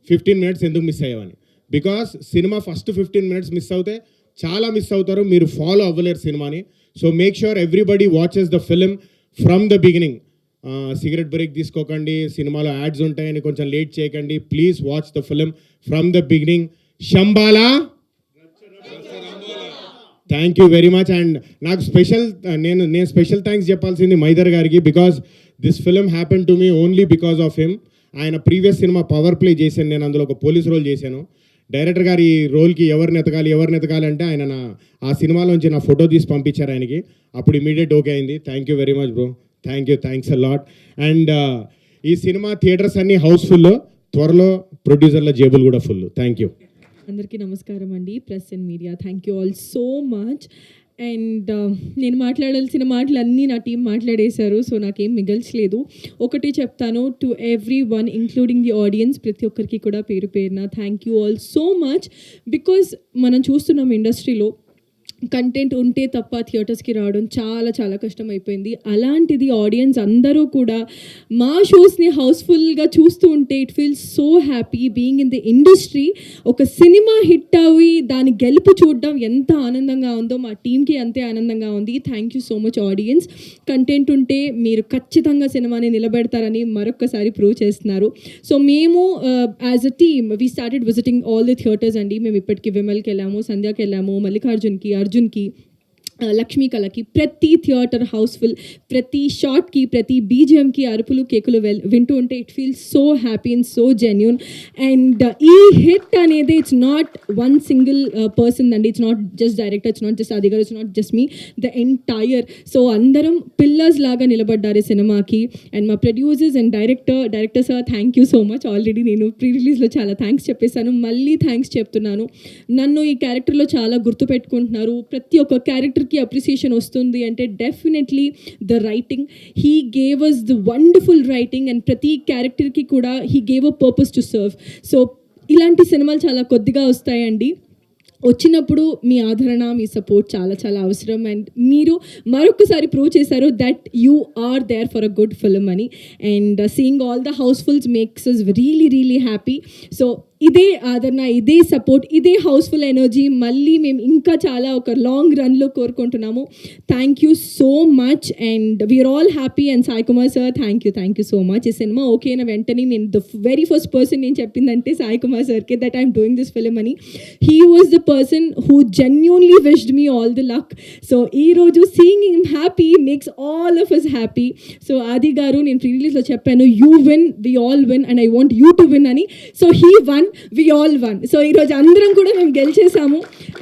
15 minutes ఎందుకు మిస్ అయ్యావని. Because cinema first 15 minutes miss అవుతే చాలా మిస్ అవుతారు, మీరు ఫాలో అవ్వలేరు సినిమాని. So make sure everybody watches the film from the beginning. Cigarette break తీసుకోకండి, సినిమాలో యాడ్స్ ఉంటాయని కొంచెం లేట్ చేయకండి. Please watch the film from the beginning. Shambala. Thank you very much. And నాకు నేను స్పెషల్ థ్యాంక్స్ చెప్పాల్సింది మైదర్ గారికి. Because this film happen to me only because of him. ఆయన ప్రీవియస్ సినిమా పవర్ ప్లే చేశాను, నేను అందులో ఒక పోలీస్ రోల్ చేశాను. డైరెక్టర్ గారు ఈ రోల్కి ఎవరిని ఎతకాలి అంటే ఆయన ఆ సినిమాలోంచి నా ఫోటో తీసి పంపించారు ఆయనకి. అప్పుడు ఇమీడియట్ ఓకే అయింది. Thank you very much bro. Thanks a lot. And ఈ సినిమా థియేటర్స్ అన్నీ హౌస్ఫుల్, త్వరలో ప్రొడ్యూసర్ల జేబులు కూడా ఫుల్. Thank you. అందరికీ నమస్కారం అండి, press and media. Thank you all so much. And నేను మాట్లాడాల్సిన మాటలు అన్నీ నా టీం మాట్లాడేశారు, సో నాకేం మిగల్చలేదు. ఒకటి చెప్తాను, to every one including the audience, ప్రతి ఒక్కరికి కూడా పేరు పేరున thank you all so much. Because మనం చూస్తున్నాం ఇండస్ట్రీలో కంటెంట్ ఉంటే తప్ప థియేటర్స్కి రావడం చాలా చాలా కష్టం అయిపోయింది. అలాంటిది ఆడియన్స్ అందరూ కూడా మా షోస్ని హౌస్ఫుల్గా చూస్తూ ఉంటే it feels so happy being in the industry. ఒక సినిమా హిట్ అవి దాని గెలుపు చూడడం ఎంత ఆనందంగా ఉందో మా టీంకి అంతే ఆనందంగా ఉంది. Thank you so much audience. Content ఉంటే మీరు ఖచ్చితంగా సినిమాని నిలబెడతారని మరొక్కసారి ప్రూవ్ చేస్తున్నారు. సో మేము as a team we started visiting all the theatres అండి. మేము ఇప్పటికి విమల్కి వెళ్ళాము, సంధ్యాకి వెళ్ళాము, మల్లికార్జున్కి, అర్జున్కి, లక్ష్మీ కళకి. ప్రతి థియేటర్ హౌస్ఫుల్, ప్రతి షాట్కి, ప్రతి బీజిఎంకి అరుపులు కేకులు వింటూ ఉంటే it feels so happy and so genuine. And ఈ హిట్ అనేది it's not one single person అండి. It's not just director, it's not just Aadi garu, it's not just me, the entire. So అందరం పిల్లర్స్ లాగా నిలబడ్డారు ఈ సినిమాకి. అండ్ మా producers and director sir thank you so much. Already నేను pre రిలీజ్లో చాలా థ్యాంక్స్ చెప్పేశాను, మళ్ళీ థ్యాంక్స్ చెప్తున్నాను. నన్ను ఈ క్యారెక్టర్లో చాలా గుర్తుపెట్టుకుంటున్నారు. ప్రతి ఒక్క క్యారెక్టర్ అప్రిసియేషన్ వస్తుంది అంటే definitely the writing. He gave us the wonderful writing and ప్రతి క్యారెక్టర్కి కూడా he gave a purpose to serve. So ఇలాంటి సినిమాలు చాలా కొద్దిగా వస్తాయండి. వచ్చినప్పుడు మీ ఆదరణ, మీ సపోర్ట్ చాలా చాలా అవసరం. అండ్ మీరు మరొకసారి ప్రూవ్ చేశారు that you are there for a good film అని. And seeing all the housefulls makes us really really happy. So ఇదే ఆదరణ, ఇదే సపోర్ట్, ఇదే హౌస్ఫుల్ ఎనర్జీ మళ్ళీ మేము ఇంకా చాలా ఒక లాంగ్ రన్లో కోరుకుంటున్నాము. Thank you so much. And we are all happy. And Sai Kumar sir thank you so much. ఈ సినిమా ఓకే అయిన వెంటనే నేను ద వెరీ ఫస్ట్ పర్సన్ నేను చెప్పిందంటే సాయి కుమార్ సార్కి that I'm doing this film అని. He was the person who genuinely wished me all the luck. So ఈరోజు seeing him happy makes all of us happy. So Aadi garu, నేను pre రిలీజ్లో చెప్పాను you win, we all win and I want you to win అని. So he won, we all won. So ఈరోజు అందరం కూడా మేము గెలిచేసాము.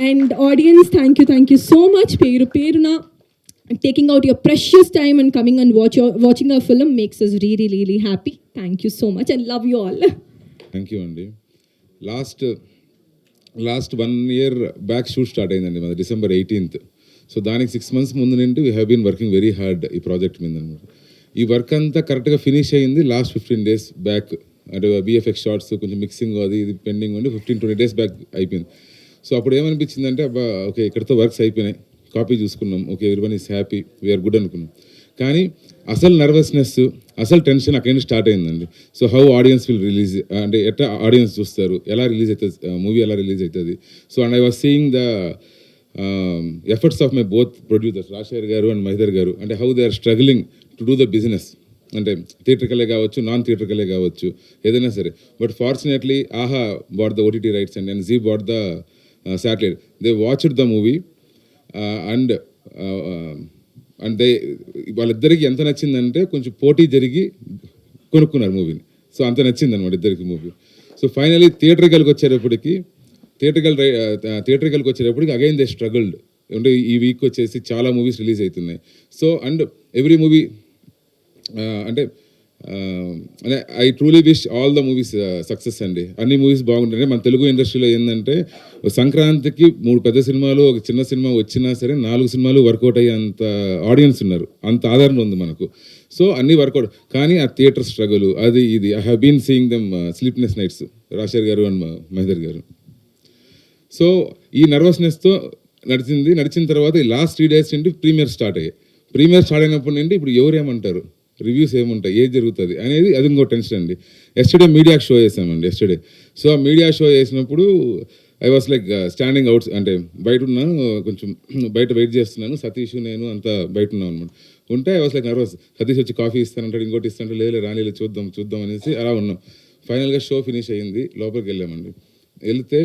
And audience thank you so much. పేరున taking out your precious time and coming and watching our film makes us really really happy. Thank you so much and love you all. Thank you అండి. Last 1 year back shoot start అయిందండి మన December 18th. So దానికి 6 months ముందు నుండి we have been working very hard ఈ project మీద అనమాట. ఈ వర్క్ అంతా కరెక్ట్గా ఫినిష్ అయ్యింది లాస్ట్ 15 days బ్యాక్. అంటే బిఎఫ్ఎక్స్ షార్ట్స్ కొంచెం మిక్సింగ్ అది ఇది పెండింగ్ ఉండి 15-20 days బ్యాక్ అయిపోయింది. సో అప్పుడు ఏమనిపించిందంటే అబ్బా ఓకే ఇక్కడితో వర్క్స్ అయిపోయినాయి, కాపీ చూసుకున్నాం, okay everyone is happy, we are good అనుకున్నాం. కానీ అసలు నర్వస్నెస్, అసలు టెన్షన్ అక్కడ నుంచి స్టార్ట్ అయిందండి. So how audience will release, అంటే ఎట్లా ఆడియన్స్ చూస్తారు, ఎలా రిలీజ్ అవుతుంది మూవీ, ఎలా రిలీజ్ అవుతుంది. So and I was seeing the efforts of my both producers Rajasekhar garu and Mahidhar garu, అంటే how they are struggling to do the business. అంటే థియేటర్కలే కావచ్చు, నాన్ థియేటర్కలే కావచ్చు, ఏదైనా సరే. But fortunately Aha bought the OTT rights and Zee bought the satellite. They watched the movie and they వాళ్ళిద్దరికి ఎంత నచ్చిందంటే కొంచెం పోటీ జరిగి కొనుక్కున్నారు మూవీని. సో అంత నచ్చింది అనమాట ఇద్దరికి మూవీ. సో ఫైనలీ థియేటర్కల్కి వచ్చేటప్పటికి అగైన్ దే స్ట్రగుల్డ్. అంటే ఈ వీక్ వచ్చేసి చాలా మూవీస్ రిలీజ్ అవుతున్నాయి. సో అండ్ ఎవ్రీ మూవీ అంటే I truly wish all the movies success అండి. అన్ని మూవీస్ బాగుంటాయి. మన తెలుగు ఇండస్ట్రీలో ఏంటంటే సంక్రాంతికి 3 పెద్ద సినిమాలు, ఒక చిన్న సినిమా వచ్చినా సరే 4 సినిమాలు వర్కౌట్ అయ్యే అంత ఆడియన్స్ ఉన్నారు, అంత ఆదరణ ఉంది మనకు. సో అన్నీ వర్కౌట్. కానీ ఆ థియేటర్ స్ట్రగుల్ అది ఇది I have been seeing them sleepless nights, Rajasekhar garu and Mahender గారు. సో ఈ నర్వస్నెస్తో నడిచిన తర్వాత ఈ లాస్ట్ 3 days నుండి ప్రీమియర్ స్టార్ట్ అయ్యాయి. ప్రీమియర్ స్టార్ట్ అయినప్పటి నుండి ఇప్పుడు ఎవరేమంటారు, రివ్యూస్ ఏముంటాయి, ఏది జరుగుతుంది అనేది అది ఇంకో టెన్షన్ అండి. ఎస్టర్డే మీడియా షో చేసామండి ఎస్టర్డే. సో ఆ మీడియా షో చేసినప్పుడు I was like standing outs, అంటే బయట ఉన్నాను, కొంచెం బయట వెయిట్ చేస్తున్నాను, సతీష్ నేను అంతా బయట ఉన్నాం అనమాట. ఉంటే I was like nervous. Satish వచ్చి కాఫీ ఇస్తానంటాడు, ఇంకోటి ఇస్తానంటే లేదు రానిలే చూద్దాం అనేసి అలా ఉన్నాం. ఫైనల్గా షో ఫినిష్ అయ్యింది, లోపలికి వెళ్ళామండి. వెళ్తే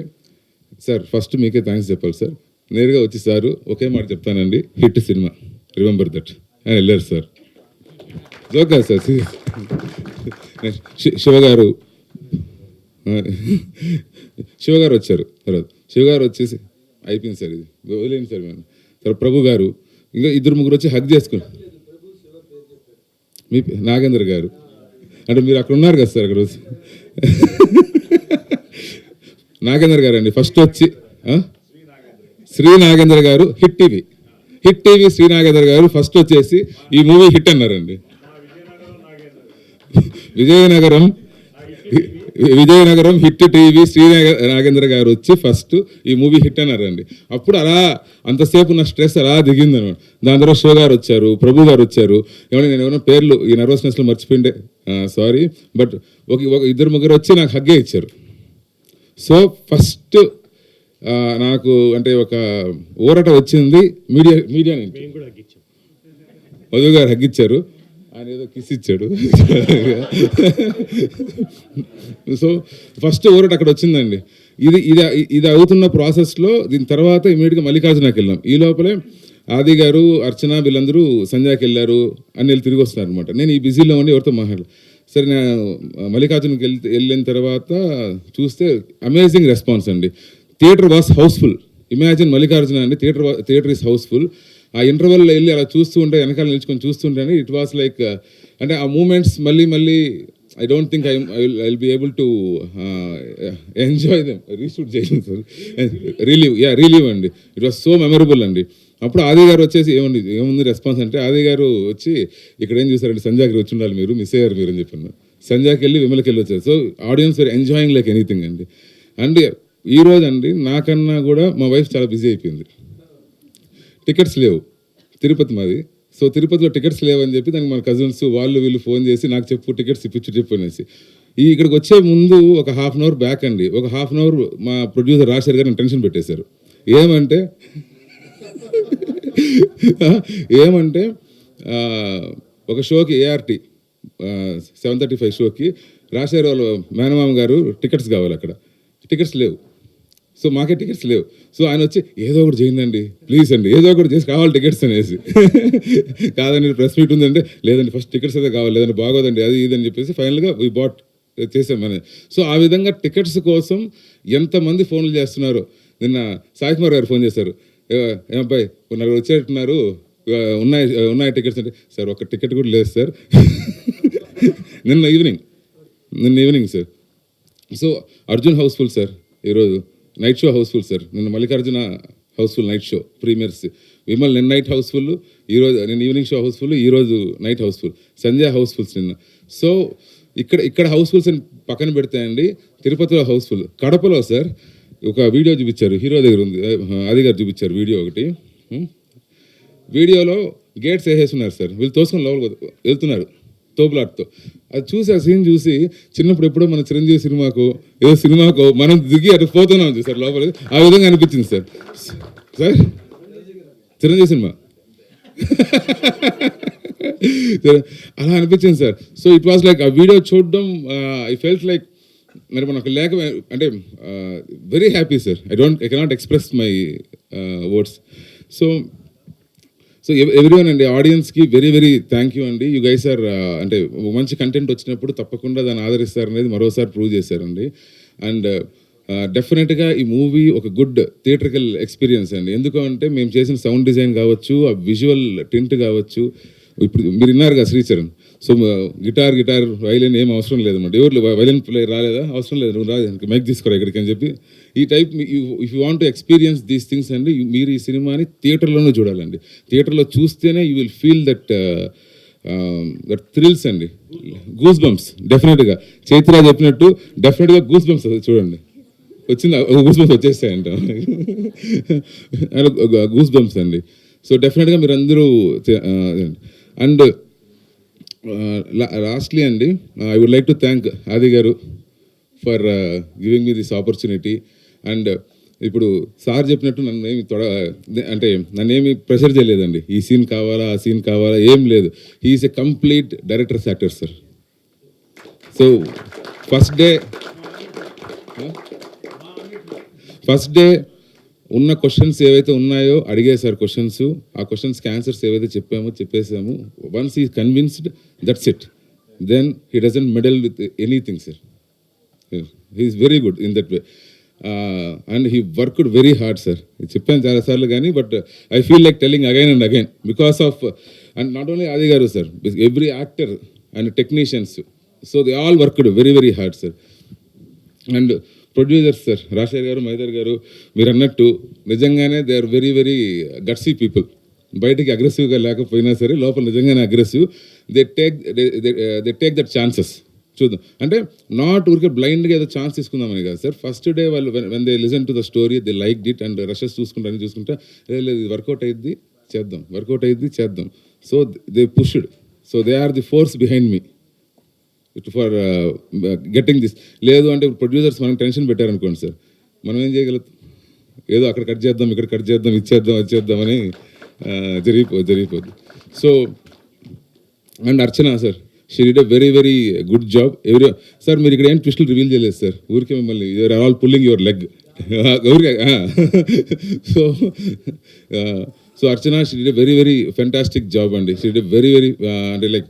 సార్ ఫస్ట్ మీకే థ్యాంక్స్ చెప్పాలి సార్. నేరుగా వచ్చి సారు ఒకే మాట చెప్తానండి, హిట్ సినిమా, రిమెంబర్ దట్ అని వెళ్ళారు సార్. జోక్ కాదు సార్. శివగారు వచ్చారు. తర్వాత శివగారు వచ్చేసి అయిపోయింది సార్, ఇది వదిలేండి సార్ మేము. తర్వాత ప్రభు గారు, ఇంకా 2-3 వచ్చి హగ్ చేసుకున్నారు. మీ నాగేంద్ర గారు అంటే మీరు అక్కడ ఉన్నారు కదా సార్, అక్కడ వచ్చి నాగేంద్ర గారు అండి ఫస్ట్ వచ్చి, శ్రీ నాగేంద్ర గారు హిట్ టీవీ శ్రీ నాగేంద్ర గారు ఫస్ట్ వచ్చేసి ఈ మూవీ హిట్ అన్నారండి. విజయనగరం హిట్ టీవీ శ్రీ నాగేంద్ర గారు వచ్చి ఫస్ట్ ఈ మూవీ హిట్ అన్నారండి. అప్పుడు అలా అంతసేపు నా స్ట్రెస్ అలా దిగింది అనమాట. దాని తర్వాత షో గారు వచ్చారు, ప్రభు గారు వచ్చారు. ఏమన్నా నేను ఏమైనా పేర్లు ఈ నర్వస్నెస్లో మర్చిపోయిండే, సారీ. బట్ ఒక 2-3 వచ్చి నాకు హగ్గే ఇచ్చారు. సో ఫస్ట్ నాకు అంటే ఒక ఊరట వచ్చింది మీడియా నుంచి. మధు గారు హగ్గిచ్చారు, ఆయన ఏదో కిస్ ఇచ్చాడు. సో ఫస్ట్ ఊరట అక్కడ వచ్చిందండి. ఇది అవుతున్న ప్రాసెస్లో దీని తర్వాత ఇమీడియట్గా మల్లికార్జునకి వెళ్ళాం. ఈ లోపలే ఆది గారు, అర్చన వీళ్ళందరూ సంజయ్కి వెళ్ళారు అని వెళ్ళి తిరిగి వస్తున్నారు అనమాట. నేను ఈ బిజీలో ఉండి ఎవరితో మాట్లాడలేదు. సరే నేను మల్లికార్జునకి వెళ్ళిన తర్వాత చూస్తే అమేజింగ్ రెస్పాన్స్ అండి. Theatre was house full. Imagine Mallikarjuna అండి, థియేటర్ ఈస్ హౌస్ఫుల్. ఆ ఇంటర్వెల్లో వెళ్ళి అలా చూస్తూ ఉంటే, వెనకాల నిల్చుకొని చూస్తుంటే ఇట్ వాస్ లైక్, అంటే ఆ మూమెంట్స్ మళ్ళీ I don't think I will be able to enjoy them. Reshoot చేయలేదు సార్, రిలీవ్ అండి. ఇట్ వాస్ సో మెమరబుల్ అండి. అప్పుడు ఆది గారు వచ్చేసి ఏముంది రెస్పాన్స్ అంటే, ఆది గారు వచ్చి ఇక్కడ ఏం చూసారంటే, సంజయ్కి వచ్చి ఉండాలి, మీరు మిస్ అయ్యారు మీరు అని చెప్పాను. సంజయ్కి వెళ్ళి విమలకి వెళ్ళి వచ్చారు. So audience were enjoying like anything అండి. అండ్ ఈరోజు అండి నాకన్నా కూడా మా వైఫ్ చాలా బిజీ అయిపోయింది. టికెట్స్ లేవు, తిరుపతి మాది. సో తిరుపతిలో టికెట్స్ లేవని చెప్పి దానికి మన కజిన్స్ వీళ్ళు ఫోన్ చేసి నాకు చెప్పు టికెట్స్ చెప్పు అనేసి. ఇక్కడికి వచ్చే ముందు ఒక 1/2 hour బ్యాక్ అండి, ఒక 1/2 hour మా ప్రొడ్యూసర్ రాజశేఖర్ గారిని టెన్షన్ పెట్టేశారు. ఏమంటే ఒక షోకి ART 7:35 షోకి రాజశేఖర్ వాళ్ళ మేనమామ గారు టికెట్స్ కావాలి, అక్కడ టికెట్స్ లేవు. సో మాకే టికెట్స్ లేవు. సో ఆయన వచ్చి ఏదో ఒకటి చేయండి ప్లీజ్ అండి, ఏదో ఒకటి చేసి కావాలి టికెట్స్ అనేసి. కాదండి ప్రెస్ మీట్ ఉందంటే, లేదండి ఫస్ట్ టికెట్స్ అయితే కావాలి, లేదండి బాగోదండి అది ఇదని చెప్పేసి ఫైనల్గా వీ బాట్ చేసాం అనేది. సో ఆ విధంగా టికెట్స్ కోసం ఎంతమంది ఫోన్లు చేస్తున్నారు. నిన్న సాయి కుమార్ గారు ఫోన్ చేశారు, ఏమబ్బాయి నలుగురు వచ్చేట్టున్నారు, ఉన్నాయి టికెట్స్ అంటే, సార్ ఒక టికెట్ కూడా లేదు సార్. నిన్న evening sir. So Arjun house full sir, ఈరోజు నైట్ షో హౌస్ఫుల్ సార్. నిన్న Mallikarjuna house full night show premieres. Vimal నిన్న నైట్ హౌస్ఫుల్, నిన్న ఈవినింగ్ షో హౌస్ఫుల్, ఈరోజు నైట్ హౌస్ఫుల్. సంజయ్ హౌస్ఫుల్స్ నిన్న. సో ఇక్కడ హౌస్ఫుల్స్ అని పక్కన పెడితే అండి, తిరుపతిలో హౌస్ఫుల్. కడపలో సార్ ఒక వీడియో చూపించారు, హీరో దగ్గర ఉంది, ఆది గారు చూపించారు వీడియో ఒకటి. వీడియోలో గేట్స్ వేసేస్తున్నారు సార్, వీళ్ళు తోసుకొని లోపలికి వెళ్తున్నారు తోపులాట్తో. అది చూసి ఆ సీన్ చూసి చిన్నప్పుడు ఎప్పుడో మన చిరంజీవి సినిమాకో మనం దిగి అటు పోతున్నాం సార్ లోపలికి, ఆ విధంగా అనిపించింది సార్. చిరంజీవి సినిమా అలా అనిపించింది sir. So it was like ఆ వీడియో చూడడం ఐ ఫెల్ట్ లైక్ మరి మనకు అంటే very happy sir. I cannot express my words. So everyone అండి, ఆడియన్స్కి వెరీ థ్యాంక్ యూ అండి. యూ గైస్ ఆర్ అంటే మంచి కంటెంట్ వచ్చినప్పుడు తప్పకుండా దాన్ని ఆదరిస్తారనేది మరోసారి ప్రూవ్ చేశారండి. అండ్ డెఫినెట్గా ఈ మూవీ ఒక గుడ్ థియేట్రికల్ ఎక్స్పీరియన్స్ అండి. ఎందుకంటే మేము చేసిన సౌండ్ డిజైన్ కావచ్చు, ఆ విజువల్ టింట్ కావచ్చు, ఇప్పుడు మీరు విన్నారు కదా శ్రీచరణ్. సో గిటార్ వైలిన్ ఏం అవసరం లేదన్నమాట. ఎవరు వైలిన్ ప్లే రాలేదా, అవసరం లేదు, నువ్వు రాదు, మైక్ తీసుకోరా ఇక్కడికి అని చెప్పి ఈ type if you want to experience these things అండి, మీరు ఈ సినిమాని థియేటర్లోనే చూడాలండి. థియేటర్లో చూస్తేనే you will feel that thrills అండి, గూస్ బంప్స్. డెఫినెట్గా చైత్ర చెప్పినట్టు డెఫినెట్గా గూస్ బంప్స్ చూడండి. వచ్చింది గూస్ బంప్స్ వచ్చేస్తాయంట, గూస్ బంప్స్ అండి. సో డెఫినెట్గా మీరు అందరూ అండ్ లాస్ట్లీ అండి, I would like to thank Aadi garu for giving me this opportunity. And ఇప్పుడు సార్ చెప్పినట్టు నన్నేమి ప్రెషర్ చేయలేదండి, ఈ సీన్ కావాలా ఆ సీన్ కావాలా, ఏం లేదు. He is a complete directors actor sir. So first day ఉన్న క్వశ్చన్స్ ఏవైతే ఉన్నాయో అడిగేశారు క్వశ్చన్స్, ఆ క్వశ్చన్స్కి ఆన్సర్స్ ఏవైతే చెప్పేసాము. Once he convinced, that's it. Then he doesn't meddle with anything sir. He is very good in that way. And he worked very hard sir. చెప్పాను చాలాసార్లు కానీ, but I feel like telling again and again because of, and not only Aadi garu sir, every actor and technicians. So they all worked very very hard sir. And producers sir, Rajasekhar garu, Mahender garu, మీరు అన్నట్టు నిజంగానే they are very very gutsy people. బయటికి అగ్రెసివ్గా లేకపోయినా సరే లోపల నిజంగానే aggressive. They take that chances. చూద్దాం అంటే నాట్ ఊరికే బ్లైండ్గా ఏదో ఛాన్స్ తీసుకుందామని కాదు సార్. ఫస్ట్ డే వాళ్ళు when they listen to the story, they like it and rushes చూసుకుంటా లేదు ఇది వర్కౌట్ అయ్యిద్ది చేద్దాం. So they pushed. So they are the force behind me for getting this. లేదు అంటే ప్రొడ్యూసర్స్ మనకు టెన్షన్ పెట్టారనుకోండి సార్, మనం ఏం చేయగలుగుతాం? ఏదో అక్కడ కట్ చేద్దాం, ఇక్కడ కట్ చేద్దాం, ఇచ్చేద్దాం అని జరిగిపోద్ది. So and Archana sir, she did a very very good job. Sir మీరు ఇక్కడ ఏం ట్విస్టులు రివీల్ చేయలేదు సార్, ఊరికే మిమ్మల్ని you're all pulling your leg ఊరికే. So Archana, she did a very very fantastic job అండి. She did a very very అంటే లైక్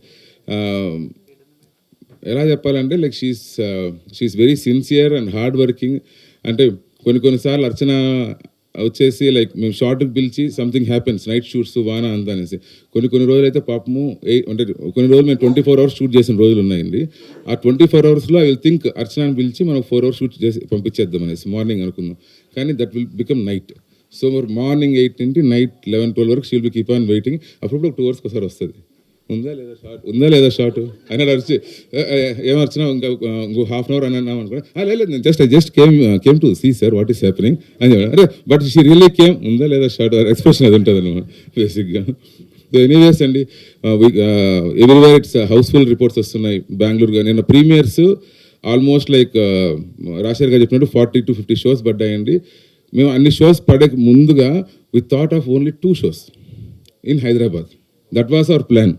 ఎలా చెప్పాలంటే like she's very sincere and hard working. అంటే కొన్నిసార్లు అర్చన వచ్చేసి లైక్ మేము షార్ట్కి పిలిచి సంథింగ్ హ్యాపెన్స్, నైట్ షూట్స్ వాన అంతా అనేసి కొన్ని రోజులు అయితే పాపము అంటే కొన్ని రోజులు మేము 24 hours షూట్ చేసిన రోజులు ఉన్నాయండి. ఆ 24 hoursలో ఐ విల్ థింక్ అర్చనాని పిలిచి మనం 4 hours షూట్ చేసి పంపించేద్దాం అనేసి మార్నింగ్ అనుకున్నాం. కానీ that will become night. So morning 8 నుంచి నైట్ 11-12 వరకు she will be keep on waiting. అప్పుడు 2 hours ఒకసారి వస్తుంది, ఉందా లేదా షార్ట్ అని అడిచి ఏమర్చినా ఇంకో హాఫ్ అన్ అవర్ అని అన్నాం అనుకో, లేదు నేను just came to see sir what is happening అని చెప్పాను. అరే బట్ షీ రియల్లీ కేమ్, ఉందా లేదా షార్ట్ ఎక్స్ప్రెషన్ అది ఉంటుంది అనమాట బేసిక్గా. సో ఎనీవేస్ అండి, ఎవ్రీవేర్ ఇట్స్ హౌస్ఫుల్ రిపోర్ట్స్ వస్తున్నాయి బెంగళూరుగా. నిన్న ప్రీమియర్స్ ఆల్మోస్ట్ లైక్ రాజశేఖర్ గారు చెప్పినట్టు 40 to 50 shows పడ్డాయండి. మేము అన్ని షోస్ పడే ముందుగా we thought of only 2 shows in Hyderabad. That was our plan.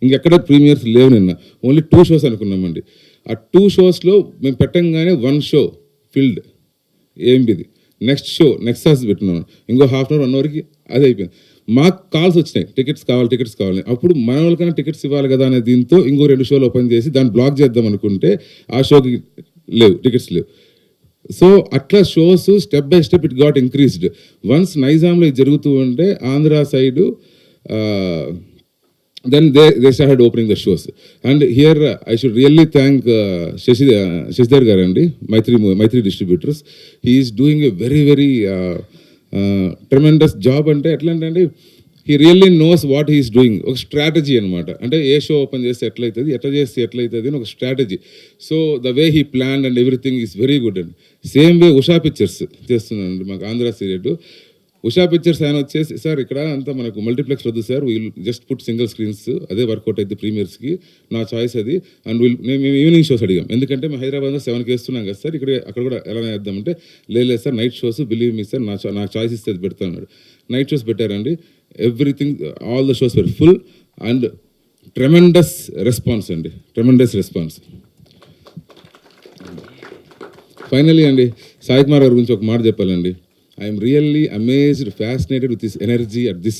ఇంకెక్కడ ప్రీమియర్స్ లేవు, నిన్న ఓన్లీ 2 shows అనుకున్నామండి. ఆ 2 showsలో మేము పెట్టంగానే 1 show ఫిల్డ్ ఏంటిది, నెక్స్ట్ షో నెక్సాస్ పెట్టున్నాను, ఇంకో హాఫ్ అన్ అవర్ 1 hourకి అది అయిపోయింది. మాకు కాల్స్ వచ్చినాయి, టికెట్స్ కావాలి. అప్పుడు మన వాళ్ళకైనా టికెట్స్ ఇవ్వాలి కదా అనే దీంతో ఇంకో 2 shows ఓపెన్ చేసి దాన్ని బ్లాక్ చేద్దాం అనుకుంటే ఆ షోకి టికెట్స్ లేవు. సో అట్లా shows step by step it got increased. Once నైజాంలో ఇది జరుగుతూ ఉంటే Andhra side then they started opening the shows. And here I should really thank Shashidhar Garandi, Maitri Distributors. He is doing a very very tremendous job. Ante etla ante he really knows what he is doing. Oka strategy anamata, ante A show open చేస్తే ఎట్లయితది, ఎట్లా చేస్తే ఎట్లయితది అని ఒక strategy. So the way he plan and everything is very good అండి. Same way Usha pictures చేస్తున్నానండి మాకు Andhra సీరియట్. Usha pictures ఆయన వచ్చేసి సార్ ఇక్కడ అంతా మనకు మల్టీప్లెక్స్ వద్దు sir, wheel just put single screens, అదే వర్కౌట్ అయితే ప్రీమియర్స్కి, నా చాయిస్ అది. అండ్ మేము ఈవినింగ్ షోస్ అడిగాం, ఎందుకంటే మేము హైదరాబాద్లో 7కి వేస్తున్నాం కదా సార్, అక్కడ కూడా ఎలా వేద్దామంటే లేదు sir night shows, believe me sir నాకు చాయిస్ ఇస్తే అది పెడతాను. నైట్ షోస్ పెట్టారండి. Everything all the shows very full and tremendous response అండి, ట్రెమెండస్ రెస్పాన్స్. ఫైనలీ అండి సాయి కుమార్ గారి గురించి ఒక మాట చెప్పాలండి. I'm really amazed, fascinated with this energy at this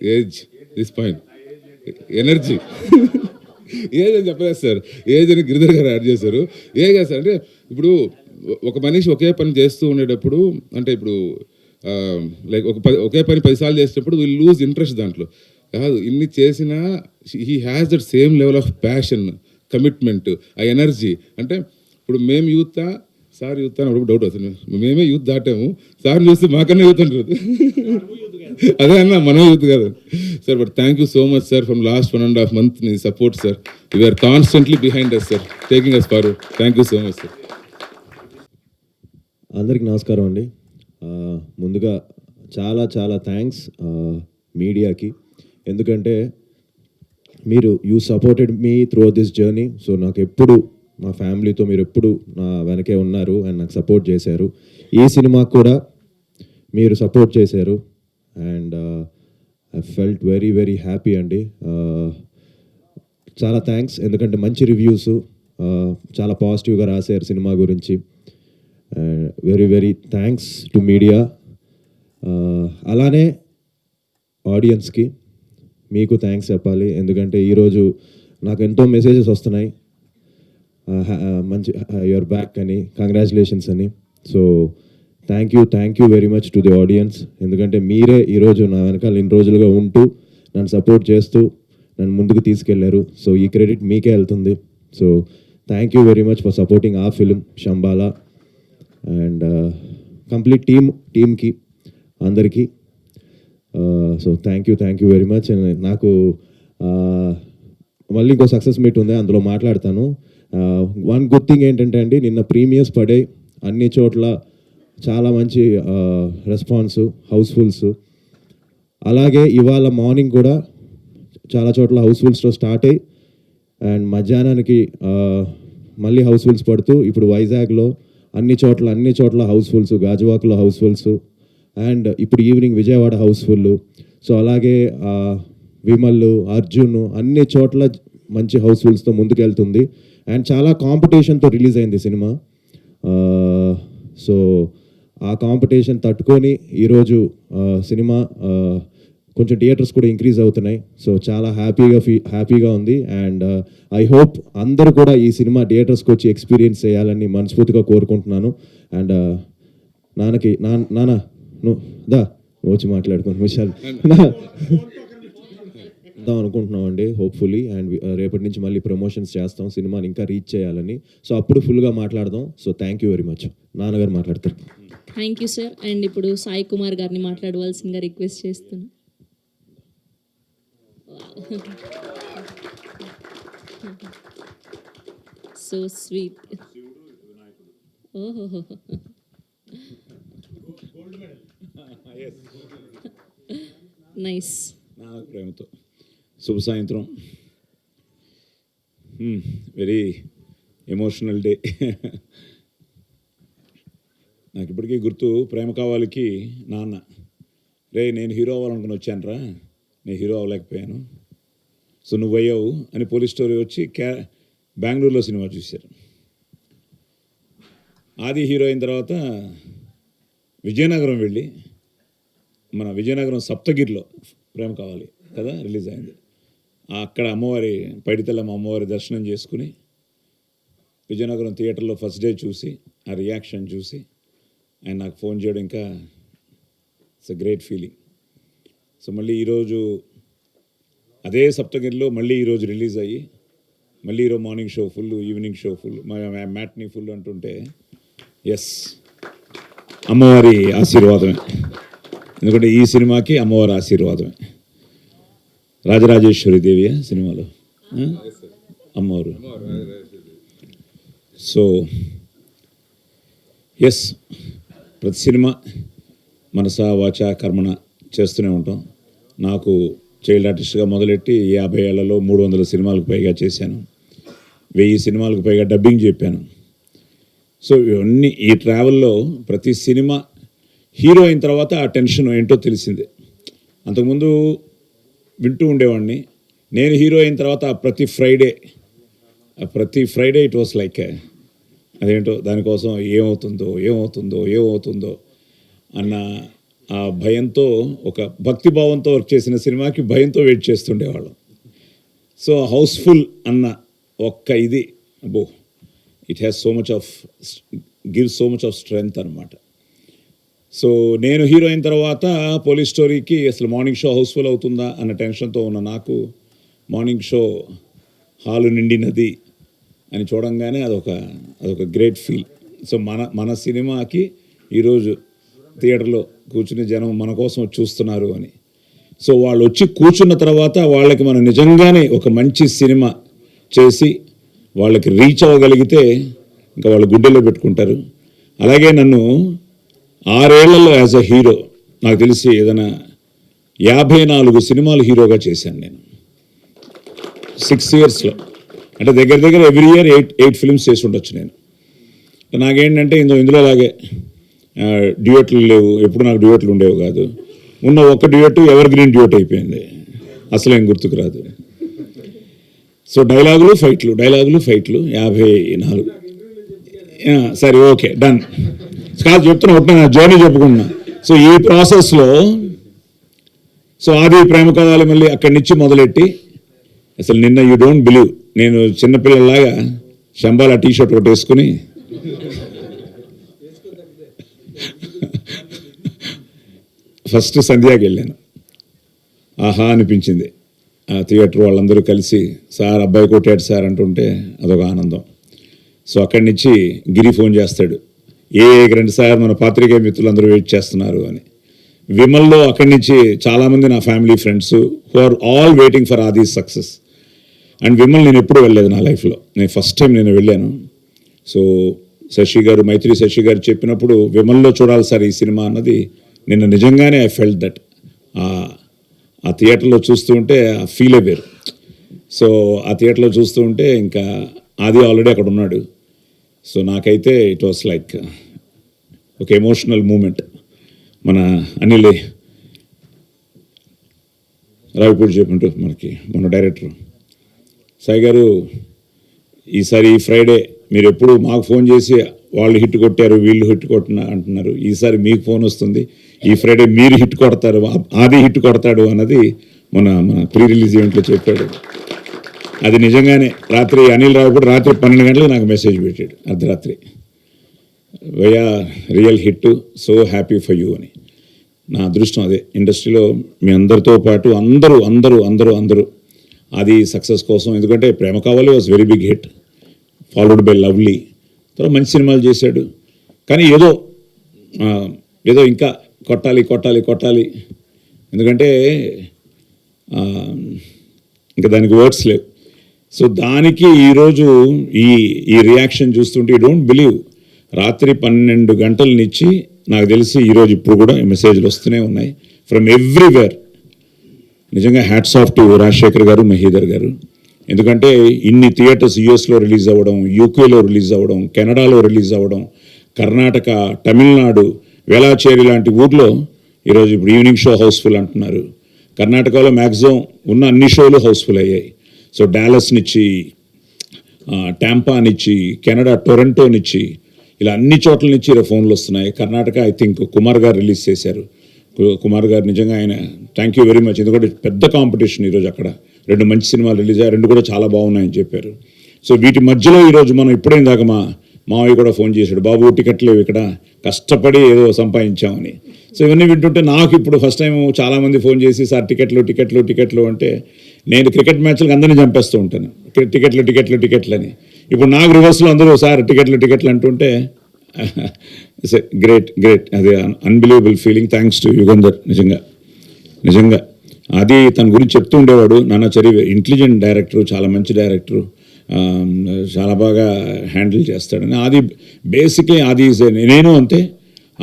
age, this point. Energy age అని చెప్పలేదు సార్, ఏజ్ అని గిరిధర్ గారు యాడ్ చేశారు. ఏ కాదు సార్, అంటే ఇప్పుడు ఒక మనిషి ఒకే పని చేస్తూ ఉండేటప్పుడు, అంటే ఇప్పుడు లైక్ ఒకే పని 10 సార్లు చేసేటప్పుడు విల్ లూజ్ ఇంట్రెస్ట్ దాంట్లో. కాదు, ఇన్ని చేసినా he has that same level of passion, commitment, ఆ ఎనర్జీ. అంటే ఇప్పుడు మేము యూత్, సార్ యూత్ అని అప్పుడు డౌట్ వస్తుంది. మేమే యూత్ దాటాము, సార్ చూస్తే మాకన్నా యూత్ అంటారు. అదే అన్న, మనం యూత్ కాదు sir. But thank you so much sir. From last 1.5 months మీ support sir. You are constantly behind us sir, taking us forward. Thank you so much sir. అందరికీ నమస్కారం అండి. ముందుగా చాలా చాలా థ్యాంక్స్ మీడియాకి, ఎందుకంటే మీరు you supported me through this journey. So నాకు ఎప్పుడు మా ఫ్యామిలీతో మీరు ఎప్పుడు నా వెనకే ఉన్నారు అండ్ నాకు సపోర్ట్ చేశారు. ఈ సినిమాకు కూడా మీరు సపోర్ట్ చేశారు and I felt very very happy అండి. చాలా థ్యాంక్స్, ఎందుకంటే మంచి రివ్యూస్ చాలా పాజిటివ్గా రాశారు సినిమా గురించి. Very very thanks to media. అలానే ఆడియన్స్కి మీకు థ్యాంక్స్ చెప్పాలి, ఎందుకంటే ఈరోజు నాకు ఎంతో మెసేజెస్ వస్తున్నాయి, మంచి యువర్ బ్యాక్ అని, కంగ్రాచులేషన్స్ అని. So thank you very much to the audience, ఎందుకంటే మీరే ఈరోజు నా వెనకాల ఇన్ని రోజులుగా ఉంటూ నన్ను సపోర్ట్ చేస్తూ నన్ను ముందుకు తీసుకెళ్లారు. సో ఈ క్రెడిట్ మీకే వెళ్తుంది. So thank you very much for supporting ఆ ఫిలిం శంబాలా అండ్ కంప్లీట్ టీమ్కి అందరికీ. So thank you very much. నాకు మళ్ళీ ఇంకో సక్సెస్ మీట్ ఉంది, అందులో మాట్లాడతాను. వన్ గుడ్ థింగ్ ఏంటంటే అండి, నిన్న ప్రీమియర్స్ పడే అన్ని చోట్ల చాలా మంచి రెస్పాన్స్, హౌస్ఫుల్స్. అలాగే ఇవాళ మార్నింగ్ కూడా చాలా చోట్ల హౌస్ఫుల్స్తో స్టార్ట్ అయ్యి అండ్ మధ్యాహ్నానికి మళ్ళీ హౌస్ఫుల్స్ పడుతూ ఇప్పుడు వైజాగ్లో అన్ని చోట్ల హౌస్ఫుల్స్, గాజువాకలో హౌస్ఫుల్స్ అండ్ ఇప్పుడు ఈవినింగ్ విజయవాడ హౌస్ఫుల్. సో అలాగే విమల్, అర్జున్ అన్ని చోట్ల మంచి హౌస్ఫుల్స్తో ముందుకెళ్తుంది అండ్ చాలా కాంపిటీషన్తో రిలీజ్ అయింది సినిమా. సో ఆ కాంపిటీషన్ తట్టుకొని ఈరోజు సినిమా కొంచెం థియేటర్స్ కూడా ఇంక్రీజ్ అవుతున్నాయి. సో చాలా హ్యాపీగా ఉంది అండ్ ఐ హోప్ అందరూ కూడా ఈ సినిమా థియేటర్స్కి వచ్చి ఎక్స్పీరియన్స్ చేయాలని మనస్ఫూర్తిగా కోరుకుంటున్నాను. అండ్ నాన్న నువ్వు వచ్చి మాట్లాడుకుని విషయాలు ఇద్దాం అనుకుంటున్నాం అండి, హోప్ఫుల్లీ. అండ్ రేపటి నుంచి మళ్ళీ ప్రమోషన్స్ చేస్తాం, సినిమాని ఇంకా రీచ్ చేయాలని. సో అప్పుడు ఫుల్గా మాట్లాడదాం. So thank you very much. నాన్నగారు మాట్లాడతారు. Thank you sir. అండ్ ఇప్పుడు సాయి కుమార్ గారిని మాట్లాడవలసిందిగా రిక్వెస్ట్ చేస్తున్నాను. So sweet. ఓహో, నైస్. నా ప్రేమతో శుభ సాయంత్రం. Very emotional day. నాకు ఇప్పటికీ గుర్తు, ప్రేమ కావాలికి నాన్న, నేను హీరో అవ్వాలనుకుని వచ్చానురా, నేను హీరో అవ్వలేకపోయాను, సో నువ్వు అయ్యావు అని పోలీస్ స్టోరీ వచ్చి బెంగళూరులో సినిమా చూశారు. ఆది హీరో అయిన తర్వాత విజయనగరం వెళ్ళి, మన విజయనగరం సప్తగిరిలో ప్రేమ కావాలి కదా రిలీజ్ అయింది. అక్కడ అమ్మవారి పైడితల్లమ్మ అమ్మవారి దర్శనం చేసుకుని విజయనగరం థియేటర్లో ఫస్ట్ డే చూసి ఆ రియాక్షన్ చూసి ఆయన నాకు ఫోన్ చేయడం ఇంకా it's a great feeling. So మళ్ళీ ఈరోజు అదే సప్తగిరిలో మళ్ళీ ఈరోజు రిలీజ్ అయ్యి మళ్ళీ ఈరోజు morning show full, evening show full, matinee full అంటుంటే ఎస్ అమ్మవారి ఆశీర్వాదమే. ఎందుకంటే ఈ సినిమాకి అమ్మవారి ఆశీర్వాదమే. రాజరాజేశ్వరి దేవి సినిమాలో అమ్మవారు. సో ఎస్, ప్రతి సినిమా మనసా వాచ కర్మణ చేస్తూనే ఉంటాం. నాకు చైల్డ్ ఆర్టిస్ట్గా మొదలెట్టి 50 ఏళ్లలో 300 సినిమాలకు పైగా చేశాను, 1000 సినిమాలకు పైగా డబ్బింగ్ చెప్పాను. సో ఇవన్నీ ఈ ట్రావెల్లో ప్రతి సినిమా హీరో అయిన తర్వాత ఆ టెన్షన్ ఏంటో తెలిసిందే. అంతకుముందు వింటూ ఉండేవాడిని. నేను హీరో అయిన తర్వాత ప్రతి ఫ్రైడే ఇట్ వాస్ లైక్ అదేంటో దానికోసం ఏమవుతుందో అన్న ఆ భయంతో, ఒక భక్తిభావంతో వర్క్ చేసిన సినిమాకి భయంతో వెయిట్ చేస్తుండేవాళ్ళం. సో హౌస్ఫుల్ అన్న ఒక్క ఇది it has gives so much of strength అనమాట. సో నేను హీరో అయిన తర్వాత పోలీస్ స్టోరీకి అసలు మార్నింగ్ షో హౌస్ఫుల్ అవుతుందా అన్న టెన్షన్తో ఉన్న నాకు మార్నింగ్ షో హాలు నిండినది అని చూడంగానే అదొక గ్రేట్ ఫీల్. సో మన సినిమాకి ఈరోజు థియేటర్లో కూర్చుని జనం మన కోసం చూస్తున్నారు అని. సో వాళ్ళు వచ్చి కూర్చున్న తర్వాత వాళ్ళకి మనం నిజంగానే ఒక మంచి సినిమా చేసి వాళ్ళకి రీచ్ అవ్వగలిగితే ఇంకా వాళ్ళు గుండెల్లో పెట్టుకుంటారు. అలాగే నన్ను 6 ఏళ్లలో యాజ్ అ హీరో నాకు తెలిసి ఏదైనా 54 సినిమాలు హీరోగా చేశాను నేను 6 yearsలో. అంటే దగ్గర ఎవ్రీ ఇయర్ 8 ఫిల్మ్స్ చేసి ఉండొచ్చు నేను. నాకేంటంటే ఇందులో అలాగే డ్యూయట్లు లేవు, ఎప్పుడు నాకు డ్యూయట్లు ఉండేవి కాదు. ఉన్న ఒక్క డ్యూయట్ ఎవర్ గ్రీన్ డ్యూయట్ అయిపోయింది, అసలు ఏం గుర్తుకు రాదు. సో డైలాగులు ఫైట్లు 54. సరే ఓకే డన్ కాదు చెప్తున్నా ఒకటి నా జర్నీ చెప్పుకున్నా. సో ఈ ప్రాసెస్లో సో ఆది ప్రేమ కథలు మళ్ళీ అక్కడి నుంచి మొదలెట్టి అసలు నిన్న యూ డోంట్ బిలీవ్ నేను చిన్నపిల్లలాగా శంబాల టీషర్ట్ ఒకటి వేసుకుని ఫస్ట్ సంధ్యాకి వెళ్ళాను. ఆహా అనిపించింది. ఆ థియేటర్ వాళ్ళందరూ కలిసి సార్ అబ్బాయి కొట్టాడు సార్ అంటుంటే అదొక ఆనందం. సో అక్కడి నుంచి గిరి ఫోన్ చేస్తాడు, రండి సార్ మన పాత్రికేయ మిత్రులందరూ వెయిట్ చేస్తున్నారు అని. విమల్లో అక్కడి నుంచి చాలామంది నా family friends who are all waiting for Aadi success. And Vimal నేను ఎప్పుడూ వెళ్ళలేదు నా లైఫ్లో, నేను ఫస్ట్ టైం నేను వెళ్ళాను. సో మైత్రి శశి గారు చెప్పినప్పుడు విమల్లో చూడాలి సార్ ఈ సినిమా అన్నది నిన్న నిజంగానే ఐ ఫెల్ట్ దట్. ఆ థియేటర్లో చూస్తూ ఉంటే ఆ ఫీలే వేరు. సో ఆ థియేటర్లో చూస్తూ ఉంటే ఇంకా ఆది ఆల్రెడీ అక్కడ ఉన్నాడు. సో నాకైతే ఇట్ వాస్ లైక్ ఒక ఎమోషనల్ మూమెంట్. మన అనిల్ రావిపూడి చెప్పినట్టు మనకి మన డైరెక్టర్ సాయి గారు ఈసారి ఈ ఫ్రైడే మీరు ఎప్పుడు మాకు ఫోన్ చేసి వాళ్ళు హిట్ కొట్టారు వీళ్ళు హిట్ కొట్టిన అంటున్నారు, ఈసారి మీకు ఫోన్ వస్తుంది ఈ ఫ్రైడే మీరు హిట్ కొడతారు ఆది హిట్ కొడతాడు అన్నది మన ప్రీ రిలీజ్ ఈవెంట్లో చెప్పాడు. అది నిజంగానే రాత్రి అనిల్ రావు కూడా రాత్రి 12 గంటలకు నాకు మెసేజ్ పెట్టాడు అర్ధరాత్రి, via real hit so happy for you అని. నా అదృష్టం అదే ఇండస్ట్రీలో మీ అందరితో పాటు అందరూ అది సక్సెస్ కోసం. ఎందుకంటే Prema Kavali was very big hit, followed by Lovely, తర్వాత మంచి సినిమాలు చేశాడు. కానీ ఏదో ఇంకా కొట్టాలి ఎందుకంటే ఇంకా దానికి వర్డ్స్ లేవు. సో దానికి ఈరోజు ఈ రియాక్షన్ చూస్తుంటే యూ డోంట్ బిలీవ్ రాత్రి 12 గంటల నుంచి నాకు తెలిసి ఈరోజు ఇప్పుడు కూడా మెసేజ్లు వస్తూనే ఉన్నాయి ఫ్రమ్ ఎవ్రీవేర్. నిజంగా హ్యాట్స్ ఆఫ్ టు రాజశేఖర్ గారు, మహీధర్ గారు. ఎందుకంటే ఇన్ని థియేటర్స్ యూఎస్లో రిలీజ్ అవ్వడం, యూకేలో రిలీజ్ అవ్వడం, కెనడాలో రిలీజ్ అవ్వడం, కర్ణాటక, తమిళనాడు, వేలాచేరి లాంటి ఊర్లో ఈరోజు ఇప్పుడు ఈవినింగ్ షో హౌస్ఫుల్ అంటున్నారు. కర్ణాటకలో మ్యాక్సిమం ఉన్న అన్ని షోలు హౌస్ఫుల్ అయ్యాయి. సో డాలస్నిచ్చి, టాంపానిచ్చి, కెనడా టొరంటోనిచ్చి, ఇలా అన్ని చోట్ల నుంచి ఇలా ఫోన్లు వస్తున్నాయి. కర్ణాటక ఐ థింక్ కుమార్ గారు రిలీజ్ చేశారు. కుమార్ గారు నిజంగా ఆయన థ్యాంక్ యూ వెరీ మచ్. ఎందుకంటే పెద్ద కాంపిటీషన్ ఈరోజు అక్కడ 2 మంచి సినిమాలు రిలీజ్ అయ్యాయి, 2 కూడా చాలా బాగున్నాయని చెప్పారు. సో వీటి మధ్యలో ఈరోజు మనం ఇప్పుడైన దాకా మావయ్య కూడా ఫోన్ చేశాడు, బాబు టికెట్లు ఇక్కడ కష్టపడి ఏదో సంపాదించామని. సో ఇవన్నీ వింటుంటే నాకు ఇప్పుడు ఫస్ట్ టైం చాలామంది ఫోన్ చేసి సార్ టికెట్లు అంటే నేను క్రికెట్ మ్యాచ్లకు అందరినీ చంపేస్తూ ఉంటాను, టికెట్లు అని. ఇప్పుడు నాకు రివర్స్లో అందరూ సార్ టికెట్లు అంటుంటే గ్రేట్ అది unbelievable feeling. Thanks to Yugandhar. నిజంగా అది తన గురించి చెప్తూ ఉండేవాడు, నాన్న చరివి ఇంటెలిజెంట్ డైరెక్టరు, చాలా మంచి డైరెక్టరు, చాలా బాగా హ్యాండిల్ చేస్తాడని. అది బేసిక్లీ అది నేను అంతే,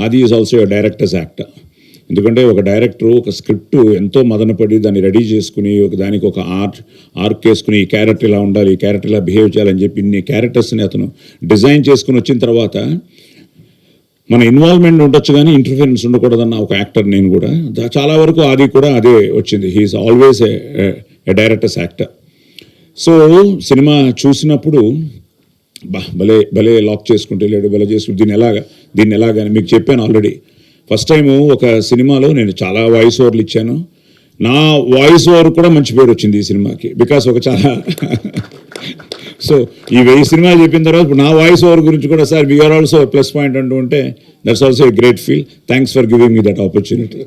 ఆది is also a directors actor. ఎందుకంటే ఒక డైరెక్టరు ఒక స్క్రిప్ట్ ఎంతో మదనపడి దాన్ని రెడీ చేసుకుని దానికి ఒక ఆర్క్ వేసుకుని ఈ క్యారెక్టర్ ఇలా ఉండాలి, ఈ క్యారెక్టర్ ఇలా బిహేవ్ చేయాలని చెప్పి ఇన్ని క్యారెక్టర్స్ని అతను డిజైన్ చేసుకుని వచ్చిన తర్వాత మన ఇన్వాల్వ్మెంట్ ఉండొచ్చు కానీ ఇంటర్ఫిరెన్స్ ఉండకూడదన్న ఒక యాక్టర్ నేను కూడా. చాలా వరకు ఆది కూడా అదే వచ్చింది. He is always a director's actor. So సినిమా చూసినప్పుడు భలే లాక్ చేసుకుంటే లేడు, భలే చేసుకుంటే దీన్ని ఎలాగని మీకు చెప్పాను ఆల్రెడీ. ఫస్ట్ టైము ఒక సినిమాలో నేను చాలా వాయిస్ ఓవర్లు ఇచ్చాను. నా వాయిస్ ఓవర్ కూడా మంచి పేరు వచ్చింది ఈ సినిమాకి. బికాస్ ఒక చాలా సో ఈ 1000 సినిమాలు చెప్పిన తర్వాత ఇప్పుడు నా వాయిస్ ఓవర్ గురించి కూడా sir we are also plus point అంటూ ఉంటే that's also a great feel. Thanks for giving me that opportunity.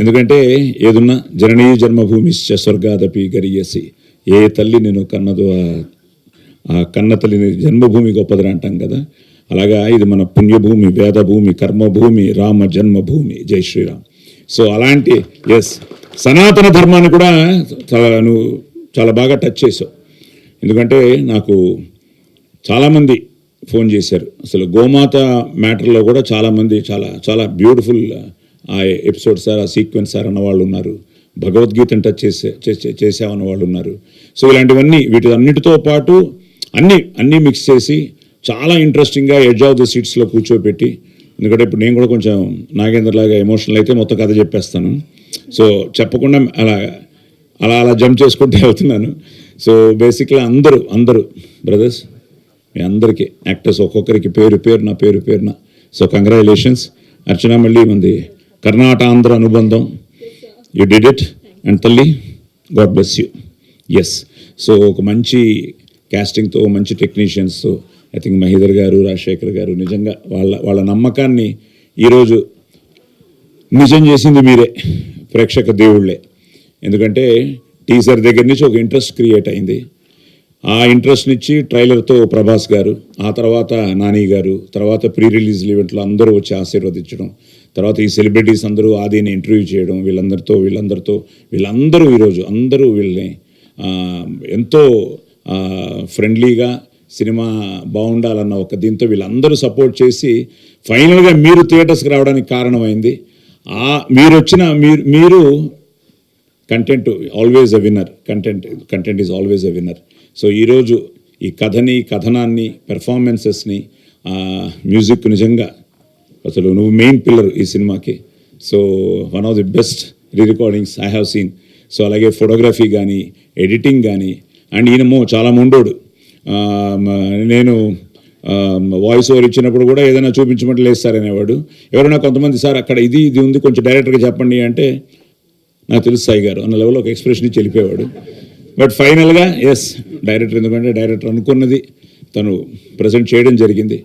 ఎందుకంటే ఏదున్నా జననీ జన్మభూమి స్వర్గాదపి గరియసి, ఏ తల్లి నేను కన్నదో ఆ కన్న తల్లిని జన్మభూమి గొప్పదని అంటాం కదా, అలాగా ఇది మన పుణ్యభూమి, వేదభూమి, కర్మభూమి, రామ జన్మభూమి. జై శ్రీరామ్. సో అలాంటి సనాతన ధర్మాన్ని కూడా నువ్వు చాలా బాగా టచ్ చేసావు. ఎందుకంటే నాకు చాలామంది ఫోన్ చేశారు, అసలు గోమాత మ్యాటర్లో కూడా చాలామంది చాలా చాలా బ్యూటిఫుల్ ఆ ఎపిసోడ్ సార్, ఆ సీక్వెన్స్ సార్ అన్నవాళ్ళు ఉన్నారు, భగవద్గీతను టచ్ చేసామన్న వాళ్ళు ఉన్నారు. సో ఇలాంటివన్నీ వీటి అన్నిటితో పాటు అన్నీ మిక్స్ చేసి చాలా ఇంట్రెస్టింగ్గా ఎడ్జ్ ఆఫ్ ద సీట్స్లో కూర్చోబెట్టి, ఎందుకంటే ఇప్పుడు నేను కూడా కొంచెం నాగేంద్రలాగా ఎమోషనల్ అయితే మొత్తం కథ చెప్పేస్తాను. సో చెప్పకుండా అలా జంప్ చేసుకుంటూ వెళ్తున్నాను. సో బేసిక్గా అందరూ బ్రదర్స్, మీ అందరికీ యాక్టర్స్ ఒక్కొక్కరికి పేరు పేరున సో కంగ్రాచులేషన్స్. అర్చన మళ్ళీ మంది కర్ణాటాంధ్ర అనుబంధం, యూ డిడ్ ఇట్. అండ్ తల్లి, god bless you. Yes, so ఒక మంచి క్యాస్టింగ్తో, మంచి టెక్నీషియన్స్తో, ఐ థింక్ మహీధర్ గారు, రాజశేఖర్ గారు నిజంగా వాళ్ళ నమ్మకాన్ని ఈరోజు నిజం చేసింది మీరే, ప్రేక్షక దేవుళ్ళే. ఎందుకంటే టీజర్ దగ్గర నుంచి ఒక ఇంట్రెస్ట్ క్రియేట్ అయింది. ఆ ఇంట్రెస్ట్ నుంచి ట్రైలర్తో ప్రభాస్ గారు, ఆ తర్వాత నాని గారు, తర్వాత ప్రీ రిలీజ్ ఈవెంట్లో అందరూ వచ్చి ఆశీర్వదించడం, తర్వాత ఈ సెలబ్రిటీస్ అందరూ ఆదిని ఇంటర్వ్యూ చేయడం, వీళ్ళందరూ ఈరోజు అందరూ వీళ్ళని ఎంతో ఫ్రెండ్లీగా సినిమా బాగుండాలన్న ఒక దీంతో వీళ్ళందరూ సపోర్ట్ చేసి ఫైనల్గా మీరు థియేటర్స్కి రావడానికి కారణమైంది. మీరు content always a winner, content is always a winner. So ఈరోజు ఈ కథనాన్ని, పెర్ఫార్మెన్సెస్ని, మ్యూజిక్ నిజంగా అసలు నువ్వు మెయిన్ పిల్లర్ ఈ సినిమాకి. So one of the best recordings I have seen. So అలాగే ఫోటోగ్రఫీ కానీ, ఎడిటింగ్ కానీ, అండ్ ఈయనమో చాలా మొండోడు. నేను వాయిస్ ఓవర్ ఇచ్చినప్పుడు కూడా ఏదైనా చూపించమంటే లేదు సార్ అనేవాడు. ఎవరైనా కొంతమంది సార్ అక్కడ ఇది ఉంది కొంచెం డైరెక్ట్గా చెప్పండి అంటే నాకు తెలుసు సాయి గారు అన్న లెవెల్లో ఒక ఎక్స్ప్రెషన్ ఇచ్చి వెళ్ళిపోయేవాడు. బట్ ఫైనల్గా ఎస్ డైరెక్టర్, ఎందుకంటే డైరెక్టర్ అనుకున్నది తను ప్రజెంట్ చేయడం జరిగింది.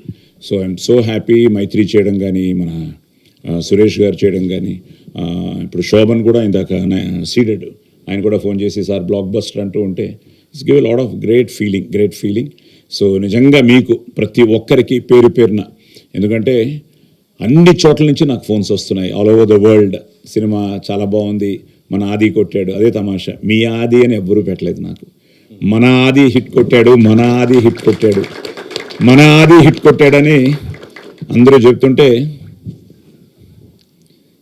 So I'm so happy. Mythri చేయడం కానీ, మన సురేష్ గారు చేయడం కానీ, ఇప్పుడు శోభన్ కూడా ఇందాక సీడెడ్ ఆయన కూడా ఫోన్ చేసి సార్ బ్లాక్ బస్టర్ అంటూ ఉంటే it's give a lot of great feeling. So నిజంగా మీకు ప్రతి ఒక్కరికి పేరున, ఎందుకంటే అన్ని చోట్ల నుంచి నాకు ఫోన్స్ వస్తున్నాయి all over the world. Cinema చాలా బాగుంది, మన ఆది కొట్టాడు, అదే తమాషా, మీ ఆది అని ఎవ్వరూ పెట్టలేదు నాకు. మన ఆది హిట్ కొట్టాడని అందరూ చెప్తుంటే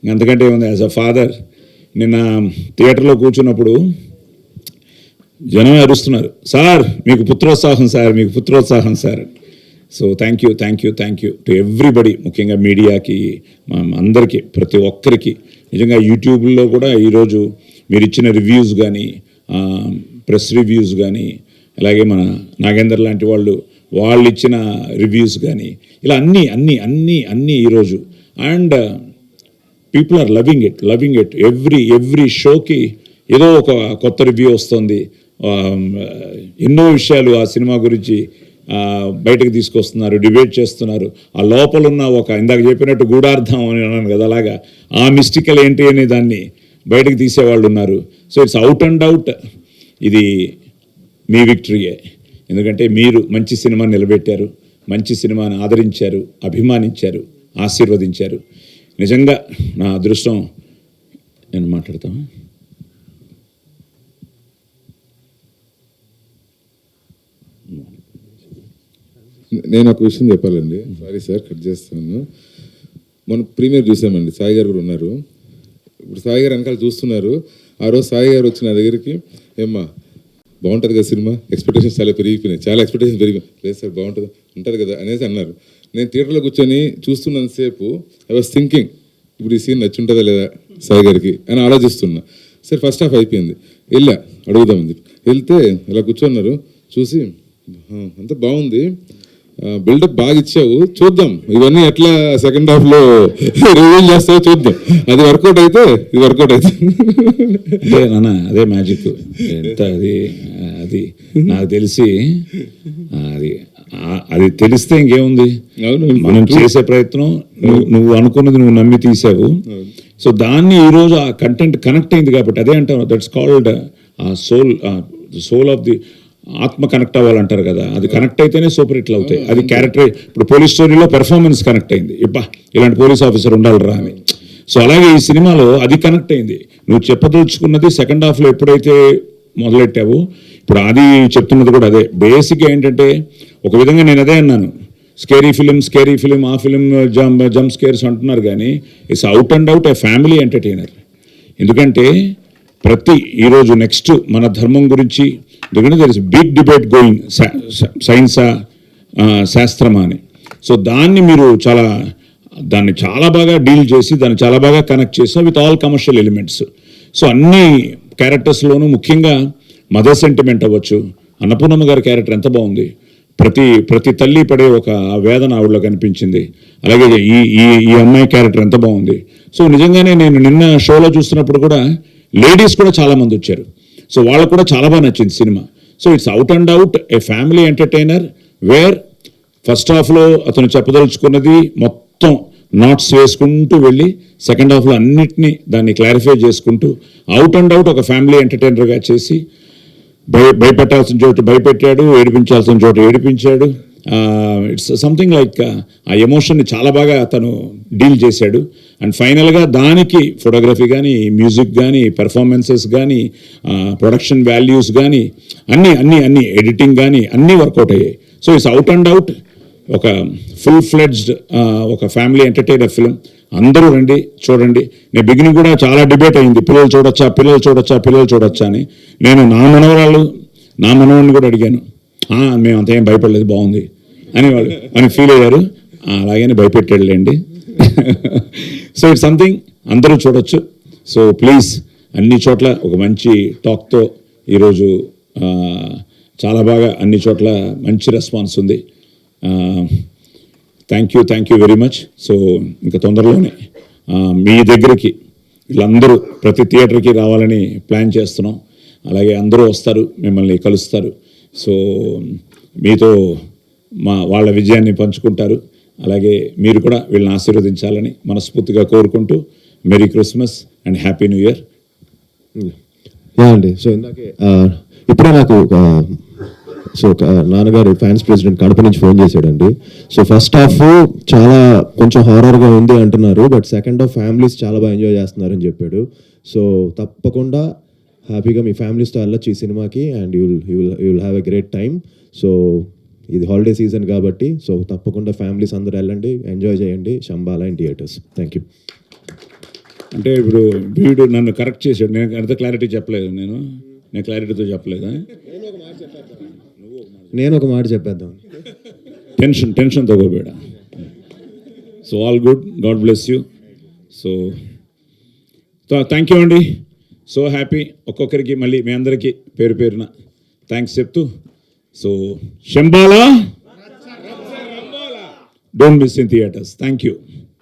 అంతకంటే ఏముంది. యాజ్ అ ఫాదర్ నిన్న థియేటర్లో కూర్చున్నప్పుడు జనం అరుస్తున్నారు, సార్ మీకు పుత్రోత్సాహం sir. So thank you to everybody, ముఖ్యంగా మీడియాకి, అందరికీ, ప్రతి ఒక్కరికి. నిజంగా యూట్యూబ్లో కూడా ఈరోజు మీరు ఇచ్చిన రివ్యూస్ కానీ, ప్రెస్ రివ్యూస్ కానీ, అలాగే మన నాగేందర్ లాంటి వాళ్ళు ఇచ్చిన రివ్యూస్ కానీ, ఇలా అన్నీ ఈరోజు. And people are loving it. Every షోకి ఏదో ఒక కొత్త రివ్యూ వస్తుంది. ఎన్నో విషయాలు ఆ సినిమా గురించి బయటకు తీసుకొస్తున్నారు, డిబేట్ చేస్తున్నారు. ఆ లోపల ఉన్న ఒక ఇందాక చెప్పినట్టు గూఢార్థం అని అన్నాను కదా, అలాగా ఆ మిస్టికల్ ఏంటి అనే దాన్ని బయటకు తీసేవాళ్ళు ఉన్నారు. సో ఇట్స్ అవుట్ ఇది మీ విక్టరీయే. ఎందుకంటే మీరు మంచి సినిమాని నిలబెట్టారు, మంచి సినిమాని ఆదరించారు, అభిమానించారు, ఆశీర్వదించారు. నిజంగా నా అదృష్టం. నేను మాట్లాడతాను. నేను ఒక విషయం చెప్పాలండి. సారీ సార్, కట్ చేస్తాను. మనం ప్రీమియర్ చూసామండి, సాయి గారు కూడా ఉన్నారు. ఇప్పుడు సాయి గారు వెనకాల చూస్తున్నారు. ఆ రోజు సాయి గారు వచ్చిన నా దగ్గరికి, ఏమ్మా బాగుంటుంది కదా సినిమా, ఎక్స్పెక్టేషన్స్ చాలా ఎక్స్పెక్టేషన్స్ పెరిగిపోయి, లేదు సార్ బాగుంటుంది ఉంటుంది కదా అనేసి అన్నారు. నేను థియేటర్లో కూర్చొని చూస్తున్నంతసేపు ఐ వాస్ థింకింగ్, ఇప్పుడు ఈ సీన్ నచ్చుంటుందా లేదా సాయి గారికి అని ఆలోచిస్తున్నా. సరే ఫస్ట్ హాఫ్ అయిపోయింది, అడుగుదామని చెప్పి వెళ్తే ఇలా కూర్చున్నారు. చూసి అంత బాగుంది, బిల్డప్ బాగా ఇచ్చావు, చూద్దాం ఇవన్నీ ఎట్లా సెకండ్ హాఫ్లో రివీల్ చేస్తావో చూద్దాం. అది వర్కౌట్ అయితే ఇది వర్కౌట్ అయితే అదే నాన్న, అదే మ్యాజిక్. ఎంత అది నాకు తెలిసి అది తెలిస్తే ఇంకేముంది, మనం చేసే ప్రయత్నం నువ్వు అనుకున్నది నువ్వు నమ్మి తీసావు. సో దాన్ని ఈరోజు ఆ కంటెంట్ కనెక్ట్ అయింది కాబట్టి అదే అంటాను, that's called soul of the ఆత్మ కనెక్ట్ అవ్వాలంటారు కదా, అది కనెక్ట్ అయితేనే సూపర్ హిట్లు అవుతాయి. అది క్యారెక్టర్. ఇప్పుడు పోలీస్ స్టోరీలో పెర్ఫార్మెన్స్ కనెక్ట్ అయింది, ఇబ్బా ఇలాంటి పోలీస్ ఆఫీసర్ ఉండాలిరా అని. సో అలాగే ఈ సినిమాలో అది కనెక్ట్ అయింది. నువ్వు చెప్పదలుచుకున్నది సెకండ్ హాఫ్లో ఎప్పుడైతే మొదలెట్టావో, ఇప్పుడు అది చెప్తున్నది కూడా అదే. బేసిక్గా ఏంటంటే ఒక విధంగా నేను అదే అన్నాను, స్కేరీ ఫిలిం ఆ ఫిలిం జంప్ స్కేర్స్ అంటున్నారు కానీ it's out and out a family entertainer. ఎందుకంటే ఈరోజు నెక్స్ట్ మన ధర్మం గురించి, ఎందుకంటే there is big debate going, సైన్సా శాస్త్రమా అని. సో మీరు దాన్ని చాలా బాగా డీల్ చేసి దాన్ని చాలా బాగా కనెక్ట్ చేసాం with all commercial elements. So అన్ని క్యారెక్టర్స్లోనూ ముఖ్యంగా మదర్ సెంటిమెంట్ అవ్వచ్చు. అన్నపూర్ణమ్మ గారి క్యారెక్టర్ ఎంత బాగుంది, ప్రతి తల్లి పడే ఒక వేదన ఆవిడలో కనిపించింది. అలాగే ఈ అమ్మాయి క్యారెక్టర్ ఎంత బాగుంది. సో నిజంగానే నేను నిన్న షోలో చూస్తున్నప్పుడు కూడా లేడీస్ కూడా చాలామంది వచ్చారు. సో వాళ్ళకు కూడా చాలా బాగా నచ్చింది సినిమా. So it's out and out a family entertainer where first హాఫ్లో అతను చెప్పదలుచుకున్నది మొత్తం నాట్స్ వేసుకుంటూ వెళ్ళి సెకండ్ హాఫ్లో అన్నిటినీ దాన్ని క్లారిఫై చేసుకుంటూ అవుట్ అండ్ అవుట్ ఒక ఫ్యామిలీ ఎంటర్టైనర్గా చేసి భయపెట్టాల్సిన చోటు భయపెట్టాడు, ఏడిపించాల్సిన చోటు ఏడిపించాడు. ఇట్స్ సంథింగ్ లైక్ ఆ ఎమోషన్ని చాలా బాగా తను డీల్ చేశాడు. అండ్ ఫైనల్గా దానికి ఫోటోగ్రఫీ కానీ, మ్యూజిక్ కానీ, పెర్ఫార్మెన్సెస్ కానీ, ప్రొడక్షన్ వాల్యూస్ కానీ అన్నీ ఎడిటింగ్ కానీ అన్నీ వర్కౌట్ అయ్యాయి. So it's out and out ఒక ఫుల్ ఫ్లెడ్జ్డ్ ఒక ఫ్యామిలీ ఎంటర్టైనర్ ఫిలిం. అందరూ రండి, చూడండి. నేను బిగినింగ్ కూడా చాలా డిబేట్ అయింది, పిల్లలు చూడొచ్చా అని. నేను నా మనవరాన్ని కూడా అడిగాను, మేము అంత ఏం భయపడలేదు, బాగుంది అని ఫీల్ అయ్యారు. అలాగని భయపెట్టాడులేండి. సో ఇట్స్ సంథింగ్ అందరూ చూడొచ్చు. సో ప్లీజ్ అన్ని చోట్ల ఒక మంచి టాక్తో ఈరోజు చాలా బాగా అన్ని చోట్ల మంచి రెస్పాన్స్ ఉంది. Thank you very much. So ఇంకా తొందరలోనే మీ దగ్గరికి వీళ్ళందరూ ప్రతి థియేటర్కి రావాలని ప్లాన్ చేస్తున్నాం. అలాగే అందరూ వస్తారు, మిమ్మల్ని కలుస్తారు. సో మీతో వాళ్ళ విజయాన్ని పంచుకుంటారు. అలాగే మీరు కూడా వీళ్ళని ఆశీర్వదించాలని మనస్ఫూర్తిగా కోరుకుంటూ merry Christmas and happy new year. అండి. సో ఇందాకే ఇప్పుడే నాకు నాన్నగారు ఫ్యాన్స్ ప్రెసిడెంట్ కడప నుంచి ఫోన్ చేశాడండి. సో ఫస్ట్ హాఫ్ చాలా కొంచెం హారర్గా ఉంది అంటున్నారు, బట్ సెకండ్ హాఫ్ ఫ్యామిలీస్ చాలా బాగా ఎంజాయ్ చేస్తున్నారని చెప్పాడు. సో తప్పకుండా హ్యాపీగా మీ ఫ్యామిలీస్తో వెళ్ళొచ్చు ఈ సినిమాకి and you will have a great time. So ఇది హాలిడే సీజన్ కాబట్టి సో తప్పకుండా ఫ్యామిలీస్ అందరూ వెళ్ళండి, ఎంజాయ్ చేయండి Shambhala in theatres. Thank you. అంటే ఇప్పుడు వీడు నన్ను కరెక్ట్ చేశాడు, నేను అంత క్లారిటీ చెప్పలేదు, నేను క్లారిటీతో చెప్పలేదా? నేను ఒక మాట చెప్పేద్దాం, టెన్షన్ తగ్గోబేడ. So all good, god bless you. So thank you అండి. So happy. ఒక్కొక్కరికి మళ్ళీ మీ అందరికీ పేరున థ్యాంక్స్ చెప్తూ, so Shambala, don't miss in theatres. Thank you.